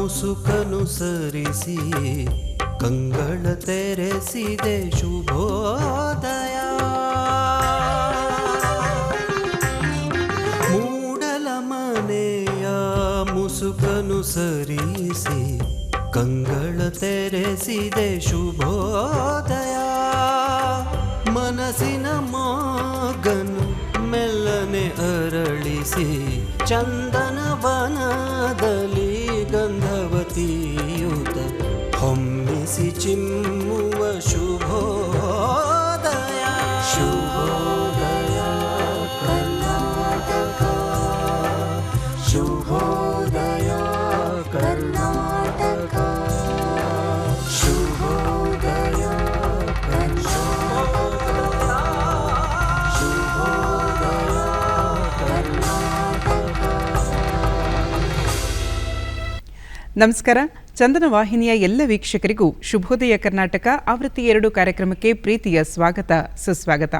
ಮುಸುಕನು ಸರಿಸಿ ಕಂಗಳ ತೆರೆಸಿದೆ ಶುಭೋದಯ. ಮೂಡಲ ಮನೆಯ ಮುಸುಕನು ಸರಿಸಿ ಕಂಗಳ ತೆರೆಸಿದೆ ಶುಭೋದಯ. ಮನಸ್ಸಿನ ಮಗನು ಮೆಲ್ಲನೆ ಅರಳಿಸಿ ಚಂದನ ವನದಲ್ಲಿ ಗಂಧವತಿಯುತ ಹೊಮ್ಮಿಸಿ ಚಿಮ್ಮುವ ಶುಭೋದಯ. ಶುಭೋದಯ ಕರ್ನಾಟಕ, ಶುಭೋದಯ ಕರ್ನಾಟಕ, ಶುಭೋದಯ ನಮಸ್ಕಾರ. ಚಂದನ ವಾಹಿನಿಯ ಎಲ್ಲ ವೀಕ್ಷಕರಿಗೂ ಶುಭೋದಯ ಕರ್ನಾಟಕ ಆವೃತ್ತಿ 2 ಕಾರ್ಯಕ್ರಮಕ್ಕೆ ಪ್ರೀತಿಯ ಸ್ವಾಗತ ಸುಸ್ವಾಗತ.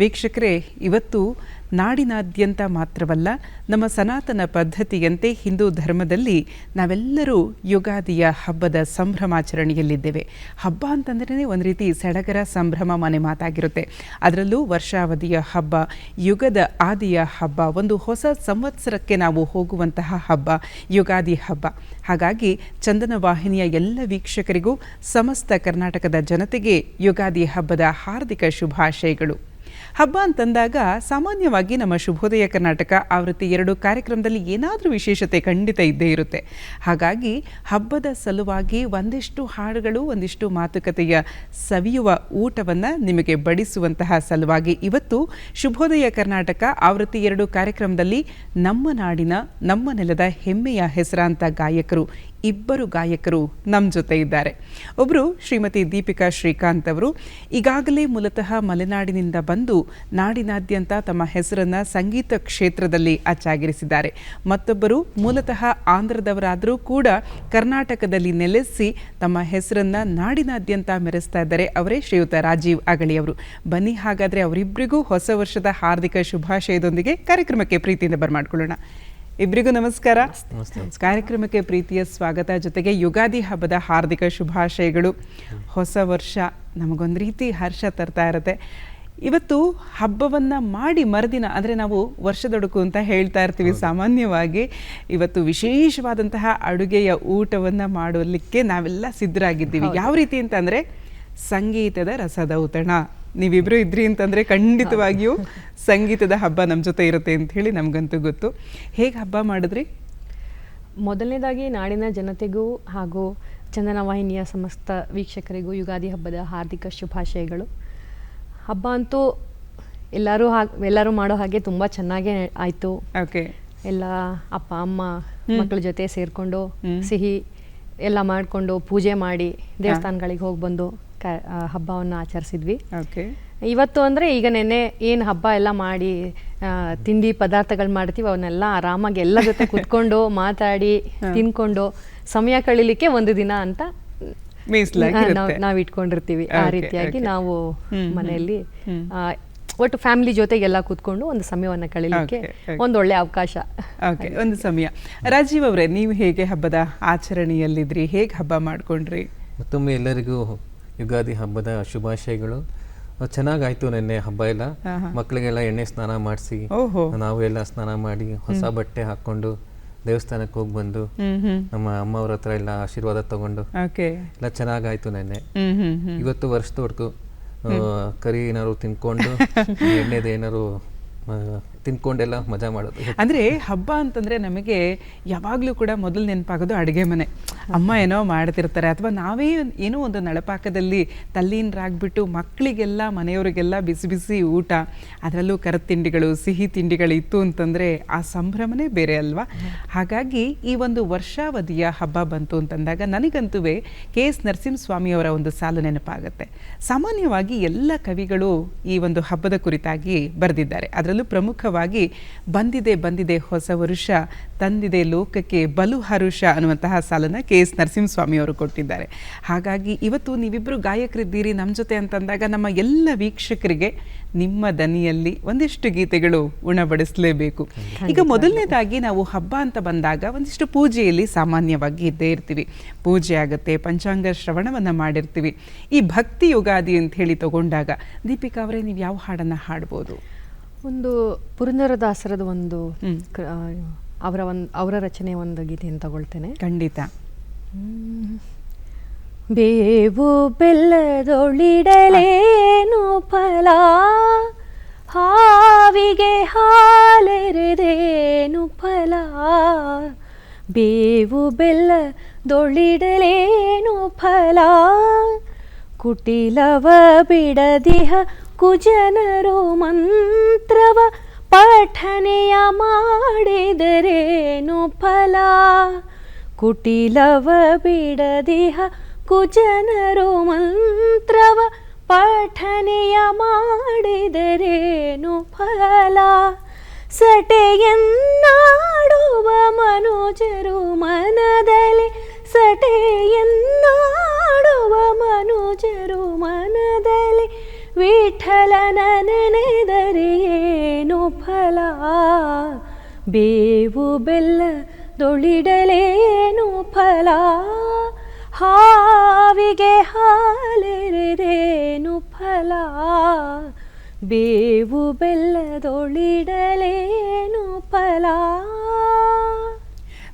ವೀಕ್ಷಕರೇ, ಇವತ್ತು ನಾಡಿನಾದ್ಯಂತ ಮಾತ್ರವಲ್ಲ, ನಮ್ಮ ಸನಾತನ ಪದ್ಧತಿಯಂತೆ ಹಿಂದೂ ಧರ್ಮದಲ್ಲಿ ನಾವೆಲ್ಲರೂ ಯುಗಾದಿಯ ಹಬ್ಬದ ಸಂಭ್ರಮಾಚರಣೆಯಲ್ಲಿದ್ದೇವೆ. ಹಬ್ಬ ಅಂತಂದ್ರೆ ಒಂದು ರೀತಿ ಸಡಗರ ಸಂಭ್ರಮ ಮನೆ ಮಾತಾಗಿರುತ್ತೆ. ಅದರಲ್ಲೂ ವರ್ಷಾವಧಿಯ ಹಬ್ಬ, ಯುಗದ ಆದಿಯ ಹಬ್ಬ, ಒಂದು ಹೊಸ ಸಂವತ್ಸರಕ್ಕೆ ನಾವು ಹೋಗುವಂತಹ ಹಬ್ಬ ಯುಗಾದಿ ಹಬ್ಬ. ಹಾಗಾಗಿ ಚಂದನ ವಾಹಿನಿಯ ಎಲ್ಲ ವೀಕ್ಷಕರಿಗೂ ಸಮಸ್ತ ಕರ್ನಾಟಕದ ಜನತೆಗೆ ಯುಗಾದಿ ಹಬ್ಬದ ಹಾರ್ದಿಕ ಶುಭಾಶಯಗಳು. ಹಬ್ಬ ಅಂತಂದಾಗ ಸಾಮಾನ್ಯವಾಗಿ ನಮ್ಮ ಶುಭೋದಯ ಕರ್ನಾಟಕ ಆವೃತ್ತಿ 2 ಕಾರ್ಯಕ್ರಮದಲ್ಲಿ ಏನಾದರೂ ವಿಶೇಷತೆ ಖಂಡಿತ ಇದ್ದೇ ಇರುತ್ತೆ. ಹಾಗಾಗಿ ಹಬ್ಬದ ಸಲುವಾಗಿ ಒಂದಿಷ್ಟು ಹಾಡುಗಳು, ಒಂದಿಷ್ಟು ಮಾತುಕತೆಯ ಸವಿಯುವ ಊಟವನ್ನು ನಿಮಗೆ ಬಡಿಸುವಂತಹ ಸಲುವಾಗಿ ಇವತ್ತು ಶುಭೋದಯ ಕರ್ನಾಟಕ ಆವೃತ್ತಿ 2 ಕಾರ್ಯಕ್ರಮದಲ್ಲಿ ನಮ್ಮ ನಾಡಿನ, ನಮ್ಮ ನೆಲದ ಹೆಮ್ಮೆಯ ಹೆಸರಾಂತ ಗಾಯಕರು, ಇಬ್ಬರು ಗಾಯಕರು ನಮ್ಮ ಜೊತೆ ಇದ್ದಾರೆ. ಒಬ್ಬರು ಶ್ರೀಮತಿ ದೀಪಿಕಾ ಶ್ರೀಕಾಂತ್ ಅವರು ಈಗಾಗಲೇ ಮೂಲತಃ ಮಲೆನಾಡಿನಿಂದ ಬಂದು ನಾಡಿನಾದ್ಯಂತ ತಮ್ಮ ಹೆಸರನ್ನು ಸಂಗೀತ ಕ್ಷೇತ್ರದಲ್ಲಿ ಅಚ್ಚಾಗಿರಿಸಿದ್ದಾರೆ. ಮತ್ತೊಬ್ಬರು ಮೂಲತಃ ಆಂಧ್ರದವರಾದರೂ ಕೂಡ ಕರ್ನಾಟಕದಲ್ಲಿ ನೆಲೆಸಿ ತಮ್ಮ ಹೆಸರನ್ನು ನಾಡಿನಾದ್ಯಂತ ಮೆರೆಸ್ತಾ ಇದ್ದಾರೆ. ಅವರೇ ಶ್ರೀಯುತ ರಾಜೀವ್ ಅಗಳಿಯವರು. ಬನ್ನಿ, ಹಾಗಾದರೆ ಅವರಿಬ್ಬರಿಗೂ ಹೊಸ ವರ್ಷದ ಹಾರ್ದಿಕ ಶುಭಾಶಯದೊಂದಿಗೆ ಕಾರ್ಯಕ್ರಮಕ್ಕೆ ಪ್ರೀತಿಯಿಂದ ಬರಮಾಡ್ಕೊಳ್ಳೋಣ. ಇಬ್ಬರಿಗೂ ನಮಸ್ಕಾರ. ಕಾರ್ಯಕ್ರಮಕ್ಕೆ ಪ್ರೀತಿಯ ಸ್ವಾಗತ, ಜೊತೆಗೆ ಯುಗಾದಿ ಹಬ್ಬದ ಹಾರ್ದಿಕ ಶುಭಾಶಯಗಳು. ಹೊಸ ವರ್ಷ ನಮಗೊಂದು ರೀತಿ ಹರ್ಷ ತರ್ತಾ ಇರುತ್ತೆ. ಇವತ್ತು ಹಬ್ಬವನ್ನು ಮಾಡಿ ಮರುದಿನ, ಅಂದರೆ ನಾವು ವರ್ಷದೊಡಕು ಅಂತ ಹೇಳ್ತಾ ಇರ್ತೀವಿ ಸಾಮಾನ್ಯವಾಗಿ, ಇವತ್ತು ವಿಶೇಷವಾದಂತಹ ಅಡುಗೆಯ ಊಟವನ್ನು ಮಾಡಲಿಕ್ಕೆ ನಾವೆಲ್ಲ ಸಿದ್ಧರಾಗಿದ್ದೀವಿ. ಯಾವ ರೀತಿ ಅಂತಂದರೆ ಸಂಗೀತದ ರಸದೌತಣ. ನೀವಿಬ್ಬರು ಇದ್ರಿ ಅಂತಂದರೆ ಖಂಡಿತವಾಗಿಯೂ ಸಂಗೀತದ ಹಬ್ಬ ನಮ್ಮ ಜೊತೆ ಇರುತ್ತೆ ಅಂತ ಹೇಳಿ ನಮಗಂತೂ ಗೊತ್ತು. ಹೇಗೆ ಹಬ್ಬ ಮಾಡಿದ್ರಿ? ಮೊದಲನೇದಾಗಿ ನಾಡಿನ ಜನತೆಗೂ ಹಾಗೂ ಚಂದನ ವಾಹಿನಿಯ ಸಮಸ್ತ ವೀಕ್ಷಕರಿಗೂ ಯುಗಾದಿ ಹಬ್ಬದ ಹಾರ್ದಿಕ ಶುಭಾಶಯಗಳು. ಹಬ್ಬ ಅಂತೂ ಎಲ್ಲರೂ ಮಾಡೋ ಹಾಗೆ ತುಂಬ ಚೆನ್ನಾಗೇ ಆಯಿತು. ಓಕೆ. ಎಲ್ಲ ಅಪ್ಪ ಅಮ್ಮ ಮಕ್ಕಳ ಜೊತೆ ಸೇರಿಕೊಂಡು ಸಿಹಿ ಎಲ್ಲ ಮಾಡಿಕೊಂಡು ಪೂಜೆ ಮಾಡಿ ದೇವಸ್ಥಾನಗಳಿಗೆ ಹೋಗಿ ಬಂದು ಹಬ್ಬವನ್ನು ಆಚರಿಸಿದ್ವಿ. ಓಕೆ. ಇವತ್ತು ಅಂದರೆ ಈಗ ನೆನ್ನೆ ಏನು ಹಬ್ಬ ಎಲ್ಲ ಮಾಡಿ ತಿಂಡಿ ಪದಾರ್ಥಗಳು ಮಾಡ್ತೀವಿ, ಅವನ್ನೆಲ್ಲ ಆರಾಮಾಗಿ ಎಲ್ಲ ಜೊತೆ ಕುತ್ಕೊಂಡು ಮಾತಾಡಿ ತಿನ್ಕೊಂಡು ಸಮಯ ಕಳೀಲಿಕ್ಕೆ ಒಂದು ದಿನ ಅಂತ ನಾವು ಇಟ್ಕೊಂಡಿರ್ತೀವಿ. ಆ ರೀತಿಯಾಗಿ ನಾವು ಮನೆಯಲ್ಲಿ ಒಟ್ಟು ಫ್ಯಾಮಿಲಿ ಜೊತೆಗೆಲ್ಲ ಕೂತ್ಕೊಂಡು ಒಂದು ಸಮಯವನ್ನು ಕಳೀಲಿಕ್ಕೆ ಒಂದೊಳ್ಳೆ ಅವಕಾಶ. ಓಕೆ, ಒಂದು ಸಮಯ. ರಾಜೀವ್ ಅವರೇ, ನೀವು ಹೇಗೆ ಹಬ್ಬದ ಆಚರಣೆಯಲ್ಲಿದ್ರಿ? ಹೇಗೆ ಹಬ್ಬ ಮಾಡ್ಕೊಂಡ್ರಿ? ಮತ್ತೊಮ್ಮೆ ಎಲ್ಲರಿಗೂ ಯುಗಾದಿ ಹಬ್ಬದ ಶುಭಾಶಯಗಳು. ಚೆನ್ನಾಗಾಯ್ತು ನೆನ್ನೆ ಹಬ್ಬ ಎಲ್ಲ. ಮಕ್ಕಳಿಗೆಲ್ಲ ಎಣ್ಣೆ ಸ್ನಾನ ಮಾಡಿಸಿ ನಾವು ಎಲ್ಲ ಸ್ನಾನ ಮಾಡಿ ಹೊಸ ಬಟ್ಟೆ ಹಾಕೊಂಡು ದೇವಸ್ಥಾನಕ್ಕೆ ಹೋಗಿ ಬಂದು ನಮ್ಮ ಅಮ್ಮವ್ರ ಹತ್ರ ಎಲ್ಲ ಆಶೀರ್ವಾದ ತಗೊಂಡು ಎಲ್ಲ ಚೆನ್ನಾಗಾಯ್ತು ನೆನ್ನೆ. ಇವತ್ತು ವರ್ಷದವರೆಗೂ ಕರಿ ಏನಾದ್ರು ತಿನ್ಕೊಂಡು ಎಣ್ಣೆದು ಏನಾದ್ರು ತಿನ್ಕೊಂಡೆಲ್ಲ ಮಜಾ ಮಾಡೋದು. ಅಂದರೆ ಹಬ್ಬ ಅಂತಂದರೆ ನಮಗೆ ಯಾವಾಗಲೂ ಕೂಡ ಮೊದಲು ನೆನಪಾಗೋದು ಅಡುಗೆ ಮನೆ. ಅಮ್ಮ ಏನೋ ಮಾಡ್ತಿರ್ತಾರೆ, ಅಥವಾ ನಾವೇ ಏನೋ ಒಂದು ನಳಪಾಕದಲ್ಲಿ ತಲ್ಲೀನರಾಗ್ಬಿಟ್ಟು ಮಕ್ಕಳಿಗೆಲ್ಲ ಮನೆಯವರಿಗೆಲ್ಲ ಬಿಸಿ ಬಿಸಿ ಊಟ, ಅದರಲ್ಲೂ ಕರದ ತಿಂಡಿಗಳು, ಸಿಹಿ ತಿಂಡಿಗಳಿತ್ತು ಅಂತಂದರೆ ಆ ಸಂಭ್ರಮನೇ ಬೇರೆ ಅಲ್ವಾ? ಹಾಗಾಗಿ ಈ ಒಂದು ವರ್ಷಾವಧಿಯ ಹಬ್ಬ ಬಂತು ಅಂತಂದಾಗ ನನಗಂತೂ KS ನರಸಿಂಹಸ್ವಾಮಿಯವರ ಒಂದು ಸಾಲು ನೆನಪಾಗುತ್ತೆ. ಸಾಮಾನ್ಯವಾಗಿ ಎಲ್ಲ ಕವಿಗಳು ಈ ಒಂದು ಹಬ್ಬದ ಕುರಿತಾಗಿ ಬರೆದಿದ್ದಾರೆ. ಅದರಲ್ಲೂ ಪ್ರಮುಖವಾಗಿ ಬಂದಿದೆ ಬಂದಿದೆ ಹೊಸ ವರುಷ, ತಂದಿದೆ ಲೋಕಕ್ಕೆ ಬಲು ಹರುಷ ಅನ್ನುವಂತಹ ಸಾಲನ್ನ KS KS ನರಸಿಂಹಸ್ವಾಮಿ ಅವರು ಕೊಟ್ಟಿದ್ದಾರೆ. ಹಾಗಾಗಿ ಇವತ್ತು ನೀವಿಬ್ಬರು ಗಾಯಕರಿದ್ದೀರಿ ನಮ್ಮ ಜೊತೆ ಅಂತಂದಾಗ ನಮ್ಮ ಎಲ್ಲ ವೀಕ್ಷಕರಿಗೆ ನಿಮ್ಮ ದನಿಯಲ್ಲಿ ಒಂದಿಷ್ಟು ಗೀತೆಗಳು ಉಣಬಡಿಸಲೇಬೇಕು. ಈಗ ಮೊದಲನೇದಾಗಿ ನಾವು ಹಬ್ಬ ಅಂತ ಬಂದಾಗ ಒಂದಿಷ್ಟು ಪೂಜೆಯಲ್ಲಿ ಸಾಮಾನ್ಯವಾಗಿ ಇದ್ದೇ ಇರ್ತೀವಿ. ಪೂಜೆ ಆಗುತ್ತೆ, ಪಂಚಾಂಗ ಶ್ರವಣವನ್ನು ಮಾಡಿರ್ತೀವಿ. ಈ ಭಕ್ತಿ ಯುಗಾದಿ ಅಂತ ಹೇಳಿ ತಗೊಂಡಾಗ ದೀಪಿಕಾ ಅವರೇ ನೀವು ಯಾವ ಹಾಡನ್ನು ಹಾಡ್ಬೋದು? ಒಂದು ಪುರಂದರದಾಸರದ ಒಂದು ಅವರ ರಚನೆ ಒಂದು ಗೀತೆಯನ್ನು ತಗೊಳ್ತೇನೆ. ಖಂಡಿತ. ಬೇವು ಬೆಲ್ಲದೊಳಿಡಲೇನು ಫಲ, ಹಾವಿಗೆ ಹಾಲೆರೆದೇನು ಫಲ. ಬೇವು ಬೆಲ್ಲದೊಳಿಡಲೇನು ಫಲ, ಕುಟಿಲವ ಬಿಡದಿಹ ಕುಜನರು ಮಂತ್ರವ ಪಠನೆಯ ಮಾಡಿದರೇನು ಫಲ. ಕುಟಿಲವ ಬಿಡದಿಹ ಕುಜನರು ಮಂತ್ರವ ಪಠನೆಯ ಮಾಡಿದರೇನು ಫಲ. ಸಟೆಯನ್ನಾಡುವ ಮನುಜರು ಮನದಲ್ಲಿ, ಸಟೆಯನ್ನಾಡುವ ಮನುಜರು ಮನದಲ್ಲಿ, ವಿಠಲನ ನೆನೆದರೇನು ಫಲ. ಬೇವು ಬೆಲ್ಲದೊಳಿಡಲೇನು ಫಲ, ಹಾವಿಗೆ ಹಾಲೆರೆದೇನು ಫಲ. ಬೇವು ಬೆಲ್ಲದೊಳಿಡಲೇನು ಫಲ.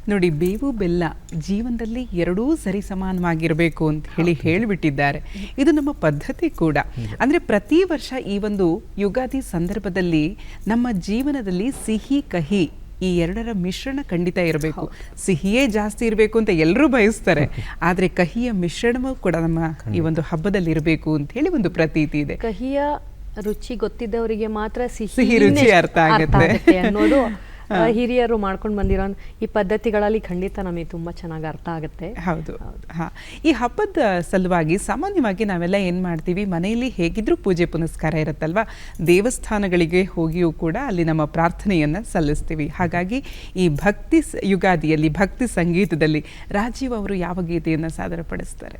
ನೋಡಿ, ಬೇವು ಬೆಲ್ಲ ಜೀವನದಲ್ಲಿ ಎರಡೂ ಸರಿ ಸಮಾನವಾಗಿರಬೇಕು ಅಂತ ಹೇಳಿಬಿಟ್ಟಿದ್ದಾರೆ. ಇದು ನಮ್ಮ ಪದ್ಧತಿ ಕೂಡ. ಅಂದರೆ ಪ್ರತಿ ವರ್ಷ ಈ ಒಂದು ಯುಗಾದಿ ಸಂದರ್ಭದಲ್ಲಿ ನಮ್ಮ ಜೀವನದಲ್ಲಿ ಸಿಹಿ ಕಹಿ ಈ ಎರಡರ ಮಿಶ್ರಣ ಖಂಡಿತ ಇರಬೇಕು. ಸಿಹಿಯೇ ಜಾಸ್ತಿ ಇರಬೇಕು ಅಂತ ಎಲ್ಲರೂ ಬಯಸ್ತಾರೆ, ಆದರೆ ಕಹಿಯ ಮಿಶ್ರಣವೂ ಕೂಡ ನಮ್ಮ ಈ ಒಂದು ಹಬ್ಬದಲ್ಲಿ ಇರಬೇಕು ಅಂತ ಹೇಳಿ ಒಂದು ಪ್ರತೀತಿ ಇದೆ. ಕಹಿಯ ರುಚಿ ಗೊತ್ತಿದ್ದವರಿಗೆ ಮಾತ್ರ ಸಿಹಿ ರುಚಿ ಅರ್ಥ ಆಗುತ್ತೆ ಅನ್ನೋದು ಹಿರಿಯರು ಮಾಡ್ಕೊಂಡು ಬಂದಿರೋ ಈ ಪದ್ಧತಿಗಳಲ್ಲಿ ಖಂಡಿತ ನಮಗೆ ತುಂಬಾ ಚೆನ್ನಾಗಿ ಅರ್ಥ ಆಗುತ್ತೆ. ಹೌದು. ಈ ಹಬ್ಬದ ಸಲುವಾಗಿ ಸಾಮಾನ್ಯವಾಗಿ ನಾವೆಲ್ಲ ಏನ್ ಮಾಡ್ತೀವಿ, ಮನೆಯಲ್ಲಿ ಹೇಗಿದ್ರೂ ಪೂಜೆ ಪುನಸ್ಕಾರ ಇರುತ್ತಲ್ವಾ, ದೇವಸ್ಥಾನಗಳಿಗೆ ಹೋಗಿಯೂ ಕೂಡ ಅಲ್ಲಿ ನಮ್ಮ ಪ್ರಾರ್ಥನೆಯನ್ನ ಸಲ್ಲಿಸ್ತೀವಿ. ಹಾಗಾಗಿ ಈ ಭಕ್ತಿ ಯುಗಾದಿಯಲ್ಲಿ ಭಕ್ತಿ ಸಂಗೀತದಲ್ಲಿ ರಾಜೀವ್ ಅವರು ಯಾವ ಗೀತೆಯನ್ನ ಸಾದರಪಡಿಸ್ತಾರೆ?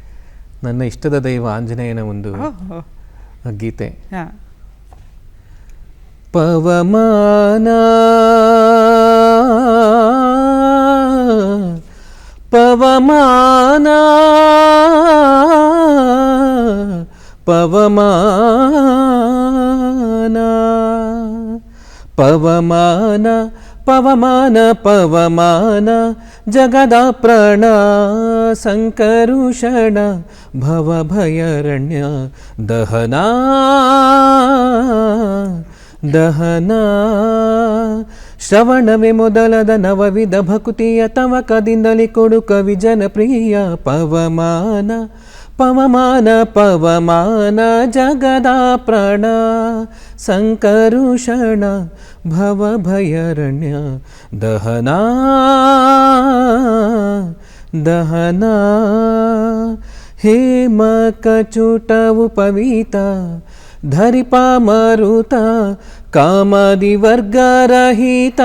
ನನ್ನ ಇಷ್ಟದ ದೈವ ಆಂಜನೇಯನ ಒಂದು ಗೀತೆ. ಪವಮಾನ ಪವಮಾನ ಪವಮಾನ ಪವಮಾನ ಪವಮಾನ ಪವಮಾನ ಜಗದ ಪ್ರಾಣ ಸಂಕರುಷಣ ಭವಭಯರಣ್ಯ ದಹನ ದಹನ. ಶ್ರವಣವೇ ಮೊದಲದ ನವವಿಧ ಭಕುತಿಯ ತವಕದಿಂದಲೇ ಕೊಡು ಕವಿ ಜನಪ್ರಿಯ. ಪವಮಾನ ಪವಮಾನ ಪವಮಾನ ಜಗದ ಪ್ರಾಣ ಸಂಕರುಷಣ ಭವಭಯರಣ್ಯ ದಹನ ದಹನ. ಹೇಮ ಕಚುಟವು ಪವಿತ ಧರಿಪ ಮರುತ ಕಾಮದಿ ವರ್ಗರಹಿತ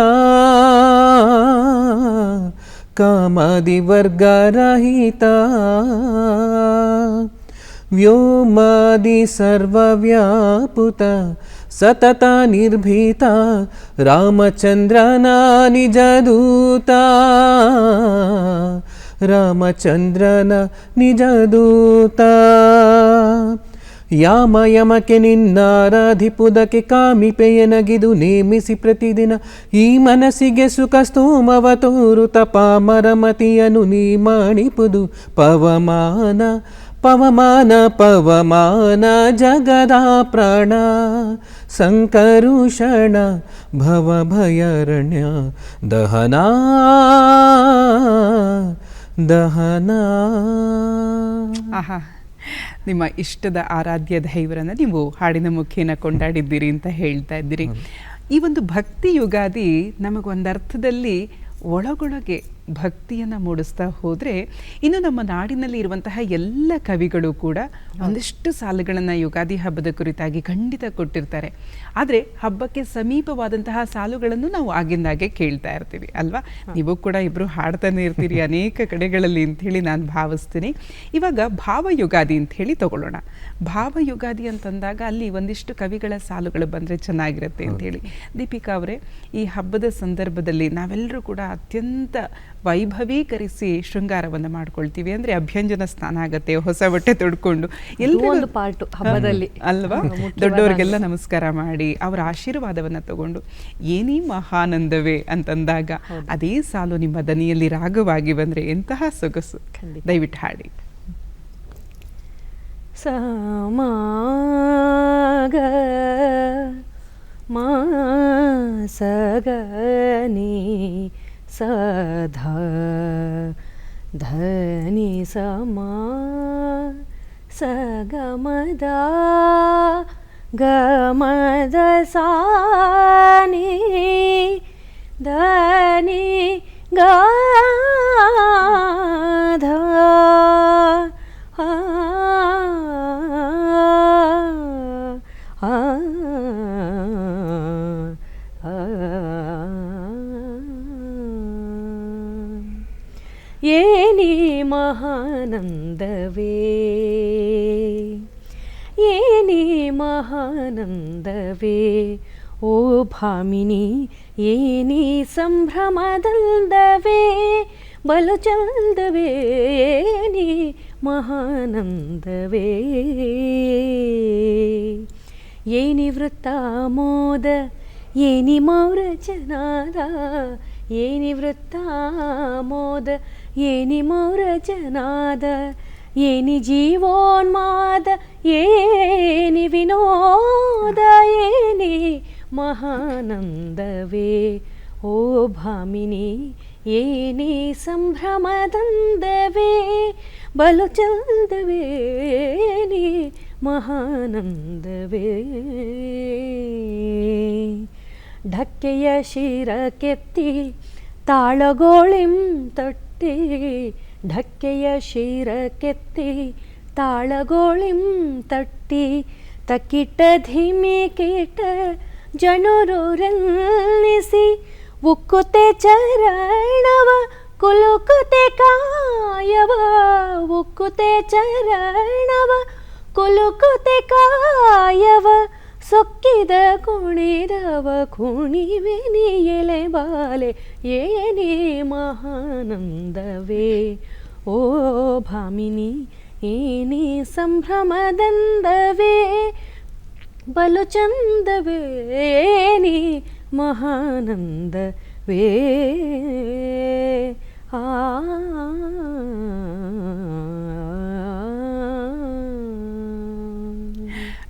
ಕಾಮದಿ ವರ್ಗರಹಿತ. ವ್ಯೋಮಾದಿ ಸರ್ವವ್ಯಾಪುತ ಸತತ ನಿರ್ಭೀತ ರಾಮಚಂದ್ರನ ನಿಜದೂತ ರಾಮಚಂದ್ರನ ನಿಜದೂತ. ಯಾಮ ಯಮಕ್ಕೆ ನಿನ್ನಾರಾಧಿಪುದಕ್ಕೆ ಕಾಮಿಪೆಯನಗಿದು ನೇಮಿಸಿ ಪ್ರತಿದಿನ ಈ ಮನಸ್ಸಿಗೆ ಸುಖ ಸ್ತೋಮವ ತೋರು ತಪಾಮರಮತಿಯನು ನೀ ಮಾಡಿಪುದು. ಪವಮಾನ ಪವಮಾನ ಪವಮಾನ ಜಗದ ಪ್ರಾಣ ಸಂಕರುಷಣ ಭವಭಯರಣ್ಯ ದಹನ ದಹನ. ಆಹಾ, ನಿಮ್ಮ ಇಷ್ಟದ ಆರಾಧ್ಯ ದೈವರನ್ನು ನೀವು ಹಾಡಿನ ಮುಖೇನ ಕೊಂಡಾಡಿದ್ದೀರಿ ಅಂತ ಹೇಳ್ತಾ ಇದ್ದೀರಿ. ಈ ಒಂದು ಭಕ್ತಿ ಯುಗಾದಿ ನಮಗೊಂದರ್ಥದಲ್ಲಿ ಒಳಗೊಳಗೆ ಭಕ್ತಿಯನ್ನು ಮೂಡಿಸ್ತಾ ಹೋದರೆ ಇನ್ನು ನಮ್ಮ ನಾಡಿನಲ್ಲಿ ಇರುವಂತಹ ಎಲ್ಲ ಕವಿಗಳು ಕೂಡ ಒಂದಿಷ್ಟು ಸಾಲುಗಳನ್ನು ಯುಗಾದಿ ಹಬ್ಬದ ಕುರಿತಾಗಿ ಖಂಡಿತ ಕೊಟ್ಟಿರ್ತಾರೆ. ಆದರೆ ಹಬ್ಬಕ್ಕೆ ಸಮೀಪವಾದಂತಹ ಸಾಲುಗಳನ್ನು ನಾವು ಆಗಿಂದಾಗೆ ಕೇಳ್ತಾ ಇರ್ತೀವಿ ಅಲ್ವಾ? ನೀವು ಕೂಡ ಇಬ್ಬರು ಹಾಡ್ತಾನೆ ಇರ್ತೀರಿ ಅನೇಕ ಕಡೆಗಳಲ್ಲಿ ಅಂಥೇಳಿ ನಾನು ಭಾವಿಸ್ತೀನಿ. ಇವಾಗ ಭಾವಯುಗಾದಿ ಅಂಥೇಳಿ ತಗೊಳ್ಳೋಣ. ಭಾವಯುಗಾದಿ ಅಂತಂದಾಗ ಅಲ್ಲಿ ಒಂದಿಷ್ಟು ಕವಿಗಳ ಸಾಲುಗಳು ಬಂದರೆ ಚೆನ್ನಾಗಿರುತ್ತೆ ಅಂಥೇಳಿ. ದೀಪಿಕಾ ಅವರೇ, ಈ ಹಬ್ಬದ ಸಂದರ್ಭದಲ್ಲಿ ನಾವೆಲ್ಲರೂ ಕೂಡ ಅತ್ಯಂತ ವೈಭವೀಕರಿಸಿ ಶೃಂಗಾರವನ್ನು ಮಾಡ್ಕೊಳ್ತೀವಿ. ಅಂದರೆ ಅಭ್ಯಂಜನ ಸ್ನಾನ ಆಗತ್ತೆ, ಹೊಸ ಬಟ್ಟೆ ತೊಡ್ಕೊಂಡು ಒಂದು ಪಾರ್ಟ್ ಹಬ್ಬದಲ್ಲಿ ಅಲ್ವಾ, ದೊಡ್ಡವರಿಗೆಲ್ಲ ನಮಸ್ಕಾರ ಮಾಡಿ ಅವರ ಆಶೀರ್ವಾದವನ್ನು ತಗೊಂಡು ಏನೇ ಮಹಾನಂದವೇ ಅಂತಂದಾಗ ಅದೇ ಸಾಲು ನಿಮ್ಮ ದನಿಯಲ್ಲಿ ರಾಗವಾಗಿ ಬಂದರೆ ಎಂತಹ ಸೊಗಸು. ದಯವಿಟ್ಟು ಹಾಡಿ. ಸಮಾಗ ಮಾಸಗನಿ ಸಧಾ ಧನಿ ಸಮಾ ಸಗಮದ ಗಮದ ಸಾನಿ ಧನಿ ಗಾಧ ಏನಿ ಮಹಾನಂದವೇ ಏನಿ ಮಹಾನಂದವೇ ಓ ಭಾಮಿನಿ ಏನಿ ಸಂಭ್ರಮದಂದವೇ ಬಲು ಚಂದವೇ ಏನಿ ಮಹಾನಂದವೇ ಏನಿ ವೃತ್ತ ಮೋದ ಏನಿ ಮೌರಜನಾದ ಏನಿ ವೃತ್ತ ಮೋದ ಏನಿ ಮೌರಜನಾದ ಏನಿ ಜೀವೋನ್ಮಾದ ಏನಿ ವಿನೋದ ಏನಿ ಮಹಾನಂದವೇ ಓ ಭಾಮಿನಿ ಏನಿ ಸಂಭ್ರಮದಂದವೇ ಬಲು ಚಂದವೇ ಏನಿ ಮಹಾನಂದವೇ ಢಕ್ಕೆಯ ಶಿರ ಕೆತ್ತಿ ತಾಳಗೋಳಿಂ ತಟ್ಟಿ ಢಕ್ಕೆಯ ಶಿರ ಕೆತ್ತಿ ತಾಳಗೋಳಿಂ ತಟ್ಟಿ ತಕ್ಕಿಟ್ಟ ಧಿಮಿ ಕೀಟ ಜನರೂರನ್ನಿಸಿ ಉಕ್ಕುತೆ ಚರಣವ ಕುಲುಕುತೆ ಕಾಯವ ಉಕ್ಕುತೆ ಚರಣವ ಕುಲುಕುತೆ ಕಾಯವ ಸೊಕ್ಕಿದ ಕುಣಿದವ ಕುಣಿವೆನಿ ಎಲೆ ಬಾಲೆ ಏನೇ ಮಹಾನಂದವೇ ಓ ಭಾಮಿನಿ ಏನೇ ಸಂಭ್ರಮದಂದವೇ ಬಲು ಚಂದವೇ ಏನಿ ಮಹಾನಂದವೇ ಆ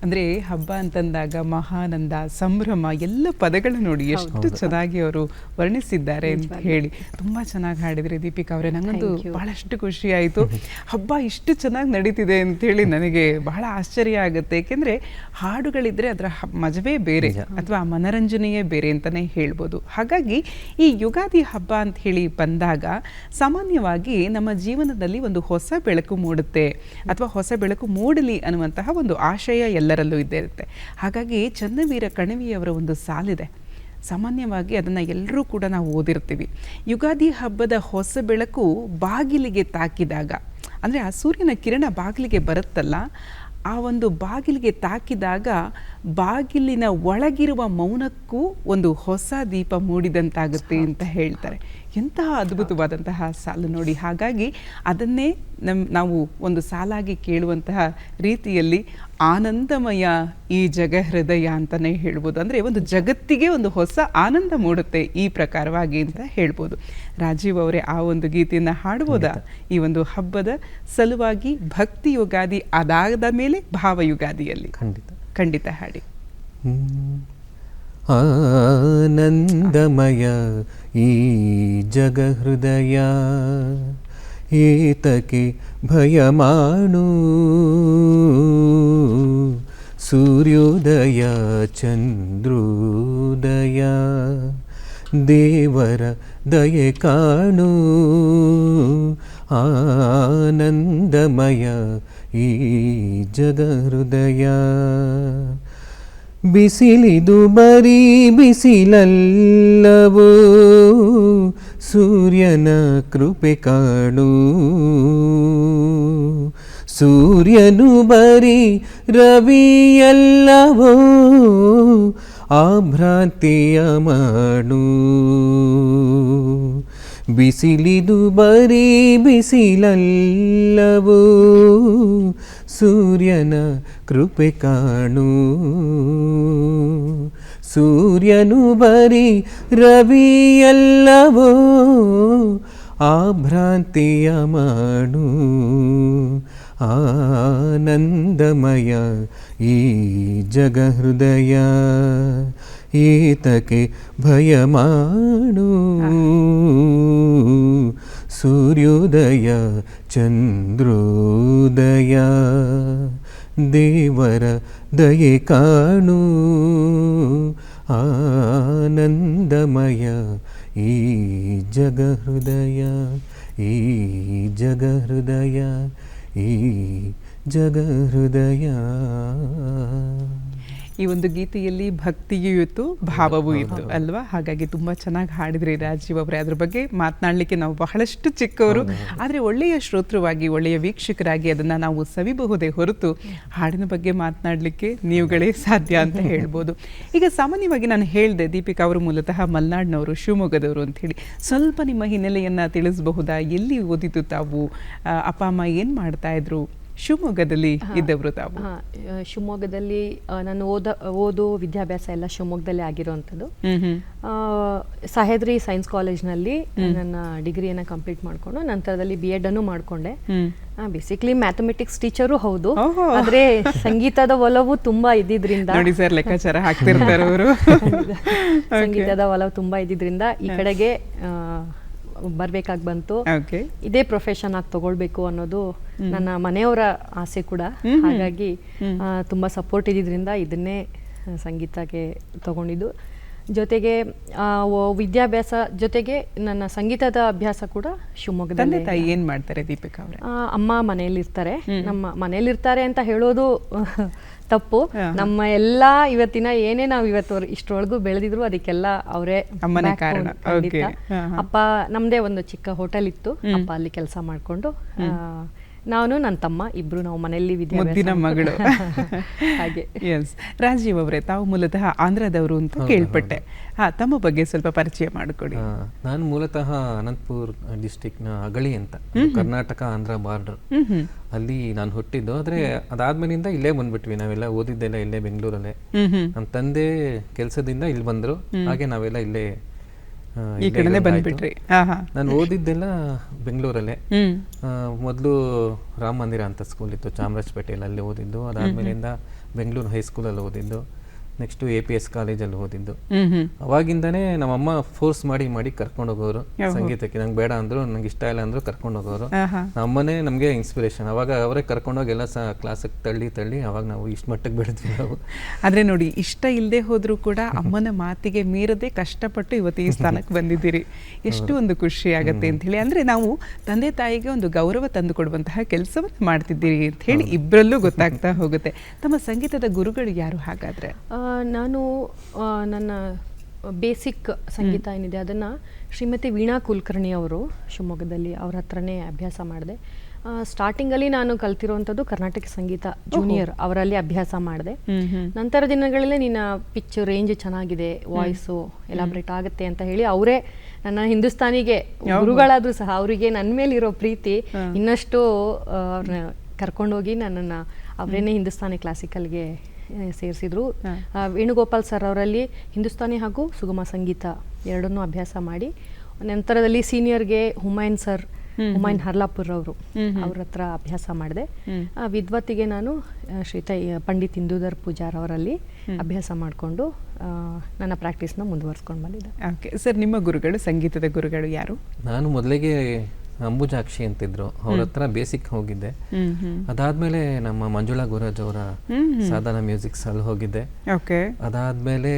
ಅಂದರೆ ಹಬ್ಬ ಅಂತಂದಾಗ ಮಹಾನಂದ, ಸಂಭ್ರಮ ಎಲ್ಲ ಪದಗಳು ನೋಡಿ ಎಷ್ಟು ಚೆನ್ನಾಗಿ ಅವರು ವರ್ಣಿಸಿದ್ದಾರೆ ಅಂತ ಹೇಳಿ. ತುಂಬ ಚೆನ್ನಾಗಿ ಹಾಡಿದ್ರಿ ದೀಪಿಕಾ ಅವರೇ. ನನಗಂತೂ ಬಹಳಷ್ಟು ಖುಷಿ ಆಯಿತು. ಹಬ್ಬ ಇಷ್ಟು ಚೆನ್ನಾಗಿ ನಡೀತಿದೆ ಅಂಥೇಳಿ ನನಗೆ ಬಹಳ ಆಶ್ಚರ್ಯ ಆಗುತ್ತೆ. ಏಕೆಂದರೆ ಹಾಡುಗಳಿದ್ರೆ ಅದರ ಮಜವೇ ಬೇರೆ ಅಥವಾ ಮನರಂಜನೆಯೇ ಬೇರೆ ಅಂತಲೇ ಹೇಳ್ಬೋದು. ಹಾಗಾಗಿ ಈ ಯುಗಾದಿ ಹಬ್ಬ ಅಂತ ಹೇಳಿ ಬಂದಾಗ ಸಾಮಾನ್ಯವಾಗಿ ನಮ್ಮ ಜೀವನದಲ್ಲಿ ಒಂದು ಹೊಸ ಬೆಳಕು ಮೂಡುತ್ತೆ ಅಥವಾ ಹೊಸ ಬೆಳಕು ಮೂಡಲಿ ಅನ್ನುವಂತಹ ಒಂದು ಆಶಯ ಎಲ್ಲರಲ್ಲೂ ಇದ್ದೇ ಇರುತ್ತೆ. ಹಾಗಾಗಿ ಚನ್ನವೀರ ಕಣವಿಯವರ ಒಂದು ಸಾಲಿದೆ, ಸಾಮಾನ್ಯವಾಗಿ ಅದನ್ನು ಎಲ್ಲರೂ ಕೂಡ ನಾವು ಓದಿರ್ತೀವಿ. ಯುಗಾದಿ ಹಬ್ಬದ ಹೊಸ ಬೆಳಕು ಬಾಗಿಲಿಗೆ ತಾಕಿದಾಗ, ಅಂದರೆ ಆ ಸೂರ್ಯನ ಕಿರಣ ಬಾಗಿಲಿಗೆ ಬರುತ್ತಲ್ಲ, ಆ ಒಂದು ಬಾಗಿಲಿಗೆ ತಾಕಿದಾಗ ಬಾಗಿಲಿನ ಒಳಗಿರುವ ಮೌನಕ್ಕೂ ಒಂದು ಹೊಸ ದೀಪ ಮೂಡಿದಂತಾಗುತ್ತೆ ಅಂತ ಹೇಳ್ತಾರೆ. ಎಂತಹ ಅದ್ಭುತವಾದಂತಹ ಸಾಲು ನೋಡಿ. ಹಾಗಾಗಿ ಅದನ್ನೇ ನಾವು ಒಂದು ಸಾಲಾಗಿ ಕೇಳುವಂತಹ ರೀತಿಯಲ್ಲಿ ಆನಂದಮಯ ಈ ಜಗಹೃದಯ ಅಂತಲೇ ಹೇಳ್ಬೋದು. ಅಂದರೆ ಒಂದು ಜಗತ್ತಿಗೆ ಒಂದು ಹೊಸ ಆನಂದ ಮೂಡುತ್ತೆ ಈ ಪ್ರಕಾರವಾಗಿ ಅಂತ ಹೇಳ್ಬೋದು. ರಾಜೀವ್ ಅವರೇ, ಆ ಒಂದು ಗೀತೆಯನ್ನು ಹಾಡ್ಬೋದಾ ಈ ಒಂದು ಹಬ್ಬದ ಸಲುವಾಗಿ? ಭಕ್ತಿ ಯುಗಾದಿ ಅದಾದ ಮೇಲೆ ಭಾವಯುಗಾದಿಯಲ್ಲಿ ಖಂಡಿತ ಹಾಡಿ. ಆನಂದಮಯ ಈ ಜಗಹೃದಯ ಏತಕ್ಕೆ ಭಯಮಾಣು ಸೂರ್ಯೋದಯ ಚಂದ್ರೋದಯ ದೇವರ ದಯೆ ಕಾಣು ಆನಂದಮಯ ಈ ಜಗ ಹೃದಯ. ಬಿಸಿಲಿದು ಬರೀ ಬಿಸಿಲಲ್ಲವೋ ಸೂರ್ಯನ ಕೃಪೆ ಕಾಣು. ಸೂರ್ಯನು ಬರೀ ರವಿಯಲ್ಲವೋ ಆ ಭ್ರಾಂತಿಯ ಮಾಡು. ಬಿಸಿಲಿದು ಬರೀ ಬಿಸಿಲಲ್ಲವೋ ಸೂರ್ಯನ ಕೃಪೆ ಕಾಣು. ಸೂರ್ಯನು ಬರೀ ರವಿಯಲ್ಲವೋ ಆ ಭ್ರಾಂತಿಯ ಮಾಡು. ಆನಂದಮಯ ಈ ಜಗ ಹೃದಯ ಏತಕ್ಕೆ ಭಯ ಮಾಡು. ಸೂರ್ಯೋದಯ ಚಂದ್ರೋದಯ ದೇವರ ದಯೆ ಕಾಣು ಆನಂದಮಯ ಈ ಜಗ ಹೃದಯ. ಈ ಜಗ ಹೃದಯ ಈ ಜಗ ಹೃದಯ. ಈ ಒಂದು ಗೀತೆಯಲ್ಲಿ ಭಕ್ತಿಯೂ ಇತ್ತು, ಭಾವವೂ ಇತ್ತು ಅಲ್ವಾ? ಹಾಗಾಗಿ ತುಂಬ ಚೆನ್ನಾಗಿ ಹಾಡಿದ್ರಿ ರಾಜೀವ್ ಅವರೇ. ಅದ್ರ ಬಗ್ಗೆ ಮಾತನಾಡಲಿಕ್ಕೆ ನಾವು ಬಹಳಷ್ಟು ಚಿಕ್ಕವರು, ಆದರೆ ಒಳ್ಳೆಯ ಶ್ರೋತೃವಾಗಿ ಒಳ್ಳೆಯ ವೀಕ್ಷಕರಾಗಿ ಅದನ್ನು ನಾವು ಸವಿಬಹುದೇ ಹೊರತು ಹಾಡಿನ ಬಗ್ಗೆ ಮಾತನಾಡಲಿಕ್ಕೆ ನೀವುಗಳೇ ಸಾಧ್ಯ ಅಂತ ಹೇಳ್ಬೋದು. ಈಗ ಸಾಮಾನ್ಯವಾಗಿ ನಾನು ಹೇಳಿದೆ ದೀಪಿಕಾ ಅವರು ಮೂಲತಃ ಮಲೆನಾಡಿನವರು, ಶಿವಮೊಗ್ಗದವರು ಅಂತ ಹೇಳಿ. ಸ್ವಲ್ಪ ನಿಮ್ಮ ಹಿನ್ನೆಲೆಯನ್ನು ತಿಳಿಸಬಹುದಾ? ಎಲ್ಲಿ ಓದಿದ್ದು ತಾವು? ಅಪ್ಪ ಅಮ್ಮ ಏನು ಮಾಡ್ತಾ ಇದ್ರು? ಶಿವಮೊಗ್ಗದಲ್ಲಿ ಇದ್ದವರು ತಾವು? ಶಿವಮೊಗ್ಗದಲ್ಲಿ ನಾನು ಓದು ವಿದ್ಯಾಭ್ಯಾಸ ಎಲ್ಲ ಶಿವಮೊಗ್ಗದಲ್ಲೇ ಆಗಿರೋವಂಥದ್ದು. ಸಹ್ಯಾದ್ರಿ ಸೈನ್ಸ್ ಕಾಲೇಜ್ನಲ್ಲಿ ನನ್ನ ಡಿಗ್ರಿಯನ್ನು ಕಂಪ್ಲೀಟ್ ಮಾಡಿಕೊಂಡು ನಂತರದಲ್ಲಿ BEd ಅನ್ನು ಮಾಡಿಕೊಂಡೆ. ಬೇಸಿಕ್ಲಿ ಮ್ಯಾಥಮೆಟಿಕ್ಸ್ ಟೀಚರು ಹೌದು, ಆದ್ರೆ ಸಂಗೀತದ ಒಲವು ತುಂಬಾ ಇದ್ದಿದ್ರಿಂದ ನೋಡಿ ಸರ್ ಲೆಕ್ಕಾಚಾರ ಹಾಕ್ತಿರ್ತಾರೆ ಅವರು. ಸಂಗೀತದ ಒಲವು ತುಂಬಾ ಇದ್ದಿದ್ರಿಂದ ಈ ಕಡೆಗೆ ಬರ್ಬೇಕಾಗಿ ಬಂತು. ಇದೇ ಪ್ರೊಫೆಷನ್ ಆಗಿ ತಗೊಳ್ಬೇಕು ಅನ್ನೋದು ನನ್ನ ಮನೆಯವರ ಆಸೆ ಕೂಡ. ಹಾಗಾಗಿ ತುಂಬಾ ಸಪೋರ್ಟ್ ಇದ್ದಿದ್ರಿಂದ ಇದನ್ನೇ ಸಂಗೀತಕ್ಕೆ ತಗೊಂಡಿದ್ದು. ಜೊತೆಗೆ ವಿದ್ಯಾಭ್ಯಾಸ ಜೊತೆಗೆ ನನ್ನ ಸಂಗೀತದ ಅಭ್ಯಾಸ ಕೂಡ ಶಿವಮೊಗ್ಗದಲ್ಲಿ. ತಾಯಿ ಏನ್ ಮಾಡ್ತಾರೆ ದೀಪಿಕಾ ಅವರೇ? ಅಮ್ಮ ಮನೆಯಲ್ಲಿರ್ತಾರೆ. ನಮ್ಮ ಮನೆಯಲ್ಲಿರ್ತಾರೆ ಅಂತ ಹೇಳೋದು ತಪ್ಪು. ನಮ್ಮ ಎಲ್ಲ ಇವತ್ತಿನ ಏನೇ ನಾವು ಇಷ್ಟರೊಳಗೂ ಬೆಳೆದಿದ್ರು ಅದಕ್ಕೆಲ್ಲ ಅವರೇ ಕಾರಣ. ಅಪ್ಪ ನಮ್ದೇ ಒಂದು ಚಿಕ್ಕ ಹೋಟೆಲ್ ಇತ್ತು, ಅಪ್ಪ ಅಲ್ಲಿ ಕೆಲಸ ಮಾಡ್ಕೊಂಡು ನಾನು ನನ್ನ ತಮ್ಮ ಇಬ್ರು ನಾವು ಮನೆಯಲ್ಲಿ ಮುದ್ದಿನ ಮಗಳು. ಹಾಗೆ. ಎಸ್. ರಾಜೀವ್ ಅವರೇ, ತಾವು ಮೂಲತಃ ಆಂಧ್ರದವರು ಅಂತ ಕೇಳ್ಪಟ್ಟೆ. ತಮ್ಮ ಬಗ್ಗೆ ಸ್ವಲ್ಪ ಪರಿಚಯ ಮಾಡಿಕೊಡಿ. ನಾನು ಮೂಲತಃ ಅನಂತಪುರ್ ಡಿಸ್ಟಿಕ್ನ ಅಗಳಿ ಅಂತ, ಕರ್ನಾಟಕ ಆಂಧ್ರ ಬಾರ್ಡರ್, ಅಲ್ಲಿ ನಾನು ಹುಟ್ಟಿದ್ದು. ಆದ್ರೆ ಅದಾದ್ಮೇಲಿಂದ ಇಲ್ಲೇ ಬಂದ್ಬಿಟ್ವಿ ನಾವೆಲ್ಲ. ಓದಿದ್ದೆಲ್ಲ ಇಲ್ಲೇ ಬೆಂಗಳೂರಲ್ಲೇ. ನಮ್ಮ ತಂದೆ ಕೆಲಸದಿಂದ ಇಲ್ಲಿ ಬಂದ್ರು, ಹಾಗೆ ನಾವೆಲ್ಲ ಇಲ್ಲೇ ಈ ಕಡೆ ಬಂದ್ಬಿಟ್ರಿ. ನಾನು ಓದಿದ್ದೆಲ್ಲ ಬೆಂಗಳೂರಲ್ಲೇ. ಮೊದಲು ರಾಮ ಮಂದಿರ ಅಂತ ಸ್ಕೂಲ್ ಇತ್ತು ಚಾಮರಾಜಪೇಟೆಯಲ್ಲಿ, ಅಲ್ಲಿ ಓದಿದ್ದು. ಅದಾದ್ಮೇಲಿಂದ ಬೆಂಗಳೂರು ಹೈಸ್ಕೂಲಲ್ಲಿ ಓದಿದ್ದು. ನೆಕ್ಸ್ಟ್ APS ಕಾಲೇಜಲ್ಲಿ ಓದಿದ್ದು. ಅವಾಗಿಂದಾನೇ ನಮ್ಮಮ್ಮ ಫೋರ್ಸ್ ಮಾಡಿ ಕರ್ಕೊಂಡು ಹೋಗೋರು ಸಂಗೀತಕ್ಕೆ. ನಂಗೆ ಬೇಡ ಅಂದ್ರು, ನಂಗೆ ಇಷ್ಟ ಇಲ್ಲ ಅಂದ್ರು ಕರ್ಕೊಂಡು ಹೋಗೋರು. ನಮ್ಮನೆ ನಮಗೆ ಇನ್ಸ್ಪಿರೇಷನ್. ಅವಾಗ ಅವರೇ ಕರ್ಕೊಂಡೋಗಿ ಎಲ್ಲ ಕ್ಲಾಸಿಗೆ ತಳ್ಳಿ ಅವಾಗ ನಾವು ಇಷ್ಟ ಮಟ್ಟಕ್ಕೆ ಬೆಳೆದ್ವಿ ನಾವು. ಆದ್ರೆ ನೋಡಿ, ಇಷ್ಟ ಇಲ್ಲದೆ ಹೋದ್ರೂ ಕೂಡ ಅಮ್ಮನ ಮಾತಿಗೆ ಮೀರದೆ ಕಷ್ಟಪಟ್ಟು ಇವತ್ತು ಈ ಸ್ಥಾನಕ್ಕೆ ಬಂದಿದ್ದೀರಿ. ಎಷ್ಟು ಒಂದು ಖುಷಿ ಆಗತ್ತೆ ಅಂತ ಹೇಳಿ. ಅಂದ್ರೆ ನಾವು ತಂದೆ ತಾಯಿಗೆ ಒಂದು ಗೌರವ ತಂದು ಕೊಡುವಂತಹ ಕೆಲಸವನ್ನು ಮಾಡ್ತಿದ್ದೀರಿ ಅಂತ ಹೇಳಿ ಇಬ್ಬರಲ್ಲೂ ಗೊತ್ತಾಗ್ತಾ ಹೋಗುತ್ತೆ. ತಮ್ಮ ಸಂಗೀತದ ಗುರುಗಳು ಯಾರು ಹಾಗಾದ್ರೆ? ನಾನು ನನ್ನ ಬೇಸಿಕ್ ಸಂಗೀತ ಏನಿದೆ ಅದನ್ನು ಶ್ರೀಮತಿ ವೀಣಾ ಕುಲಕರ್ಣಿ ಅವರು ಶಿವಮೊಗ್ಗದಲ್ಲಿ ಅವ್ರ ಹತ್ರನೇ ಅಭ್ಯಾಸ ಮಾಡಿದೆ. ಸ್ಟಾರ್ಟಿಂಗಲ್ಲಿ ನಾನು ಕಲ್ತಿರುವಂಥದ್ದು ಕರ್ನಾಟಕ ಸಂಗೀತ ಜೂನಿಯರ್, ಅವರಲ್ಲಿ ಅಭ್ಯಾಸ ಮಾಡಿದೆ. ನಂತರ ದಿನಗಳಲ್ಲಿ ನಿನ್ನ ಪಿಚ್ ರೇಂಜ್ ಚೆನ್ನಾಗಿದೆ, ವಾಯ್ಸು ಎಲಾಬ್ರೇಟ್ ಆಗುತ್ತೆ ಅಂತ ಹೇಳಿ ಅವರೇ ನನ್ನ ಹಿಂದೂಸ್ತಾನಿಗೆ ಗುರುಗಳಾದರೂ ಸಹ ಅವರಿಗೆ ನನ್ನ ಮೇಲಿರೋ ಪ್ರೀತಿ ಇನ್ನಷ್ಟು ಅವ್ರನ್ನ ಕರ್ಕೊಂಡೋಗಿ ನನ್ನನ್ನು ಅವರೇನೇ ಹಿಂದೂಸ್ತಾನಿ ಕ್ಲಾಸಿಕಲ್ಗೆ ಸೇರಿಸಿದ್ರು. ವೇಣುಗೋಪಾಲ್ ಸರ್ ಅವರಲ್ಲಿ ಹಿಂದೂಸ್ತಾನಿ ಹಾಗೂ ಸುಗಮ ಸಂಗೀತ ಎರಡನ್ನೂ ಅಭ್ಯಾಸ ಮಾಡಿ ನಂತರದಲ್ಲಿ ಸೀನಿಯರ್ಗೆ ಹುಮಾಯೂನ್ ಹರ್ಲಾಪುರ್ ಅವರು ಅವ್ರ ಹತ್ರ ಅಭ್ಯಾಸ ಮಾಡಿದೆ. ವಿದ್ವತ್ತಿಗೆ ನಾನು ಪಂಡಿತ್ ಇಂದೂಧರ್ ಪೂಜಾರ್ ಅವರಲ್ಲಿ ಅಭ್ಯಾಸ ಮಾಡಿಕೊಂಡು ನನ್ನ ಪ್ರಾಕ್ಟೀಸ್ನ ಮುಂದುವರ್ಸ್ಕೊಂಡು ಬಂದಿದ್ದೆ. ಓಕೆ ಸರ್, ನಿಮ್ಮ ಗುರುಗಳು, ಸಂಗೀತದ ಗುರುಗಳು ಯಾರು? ನಾನು ಮೊದಲಿಗೆ ಅಂಬುಜಾಕ್ಷಿ ಅಂತಿದ್ರು, ಅವ್ರ ಹತ್ರ ಬೇಸಿಕ್ ಹೋಗಿದ್ದೆ. ಅದಾದ್ಮೇಲೆ ನಮ್ಮ ಮಂಜುಳಾ ಗುರುರಾಜ್ ಅವರ ಸಾಧನಾ ಮ್ಯೂಸಿಕ್ಸ್ ಅಲ್ಲಿ ಹೋಗಿದ್ದೆ. ಅದಾದ್ಮೇಲೆ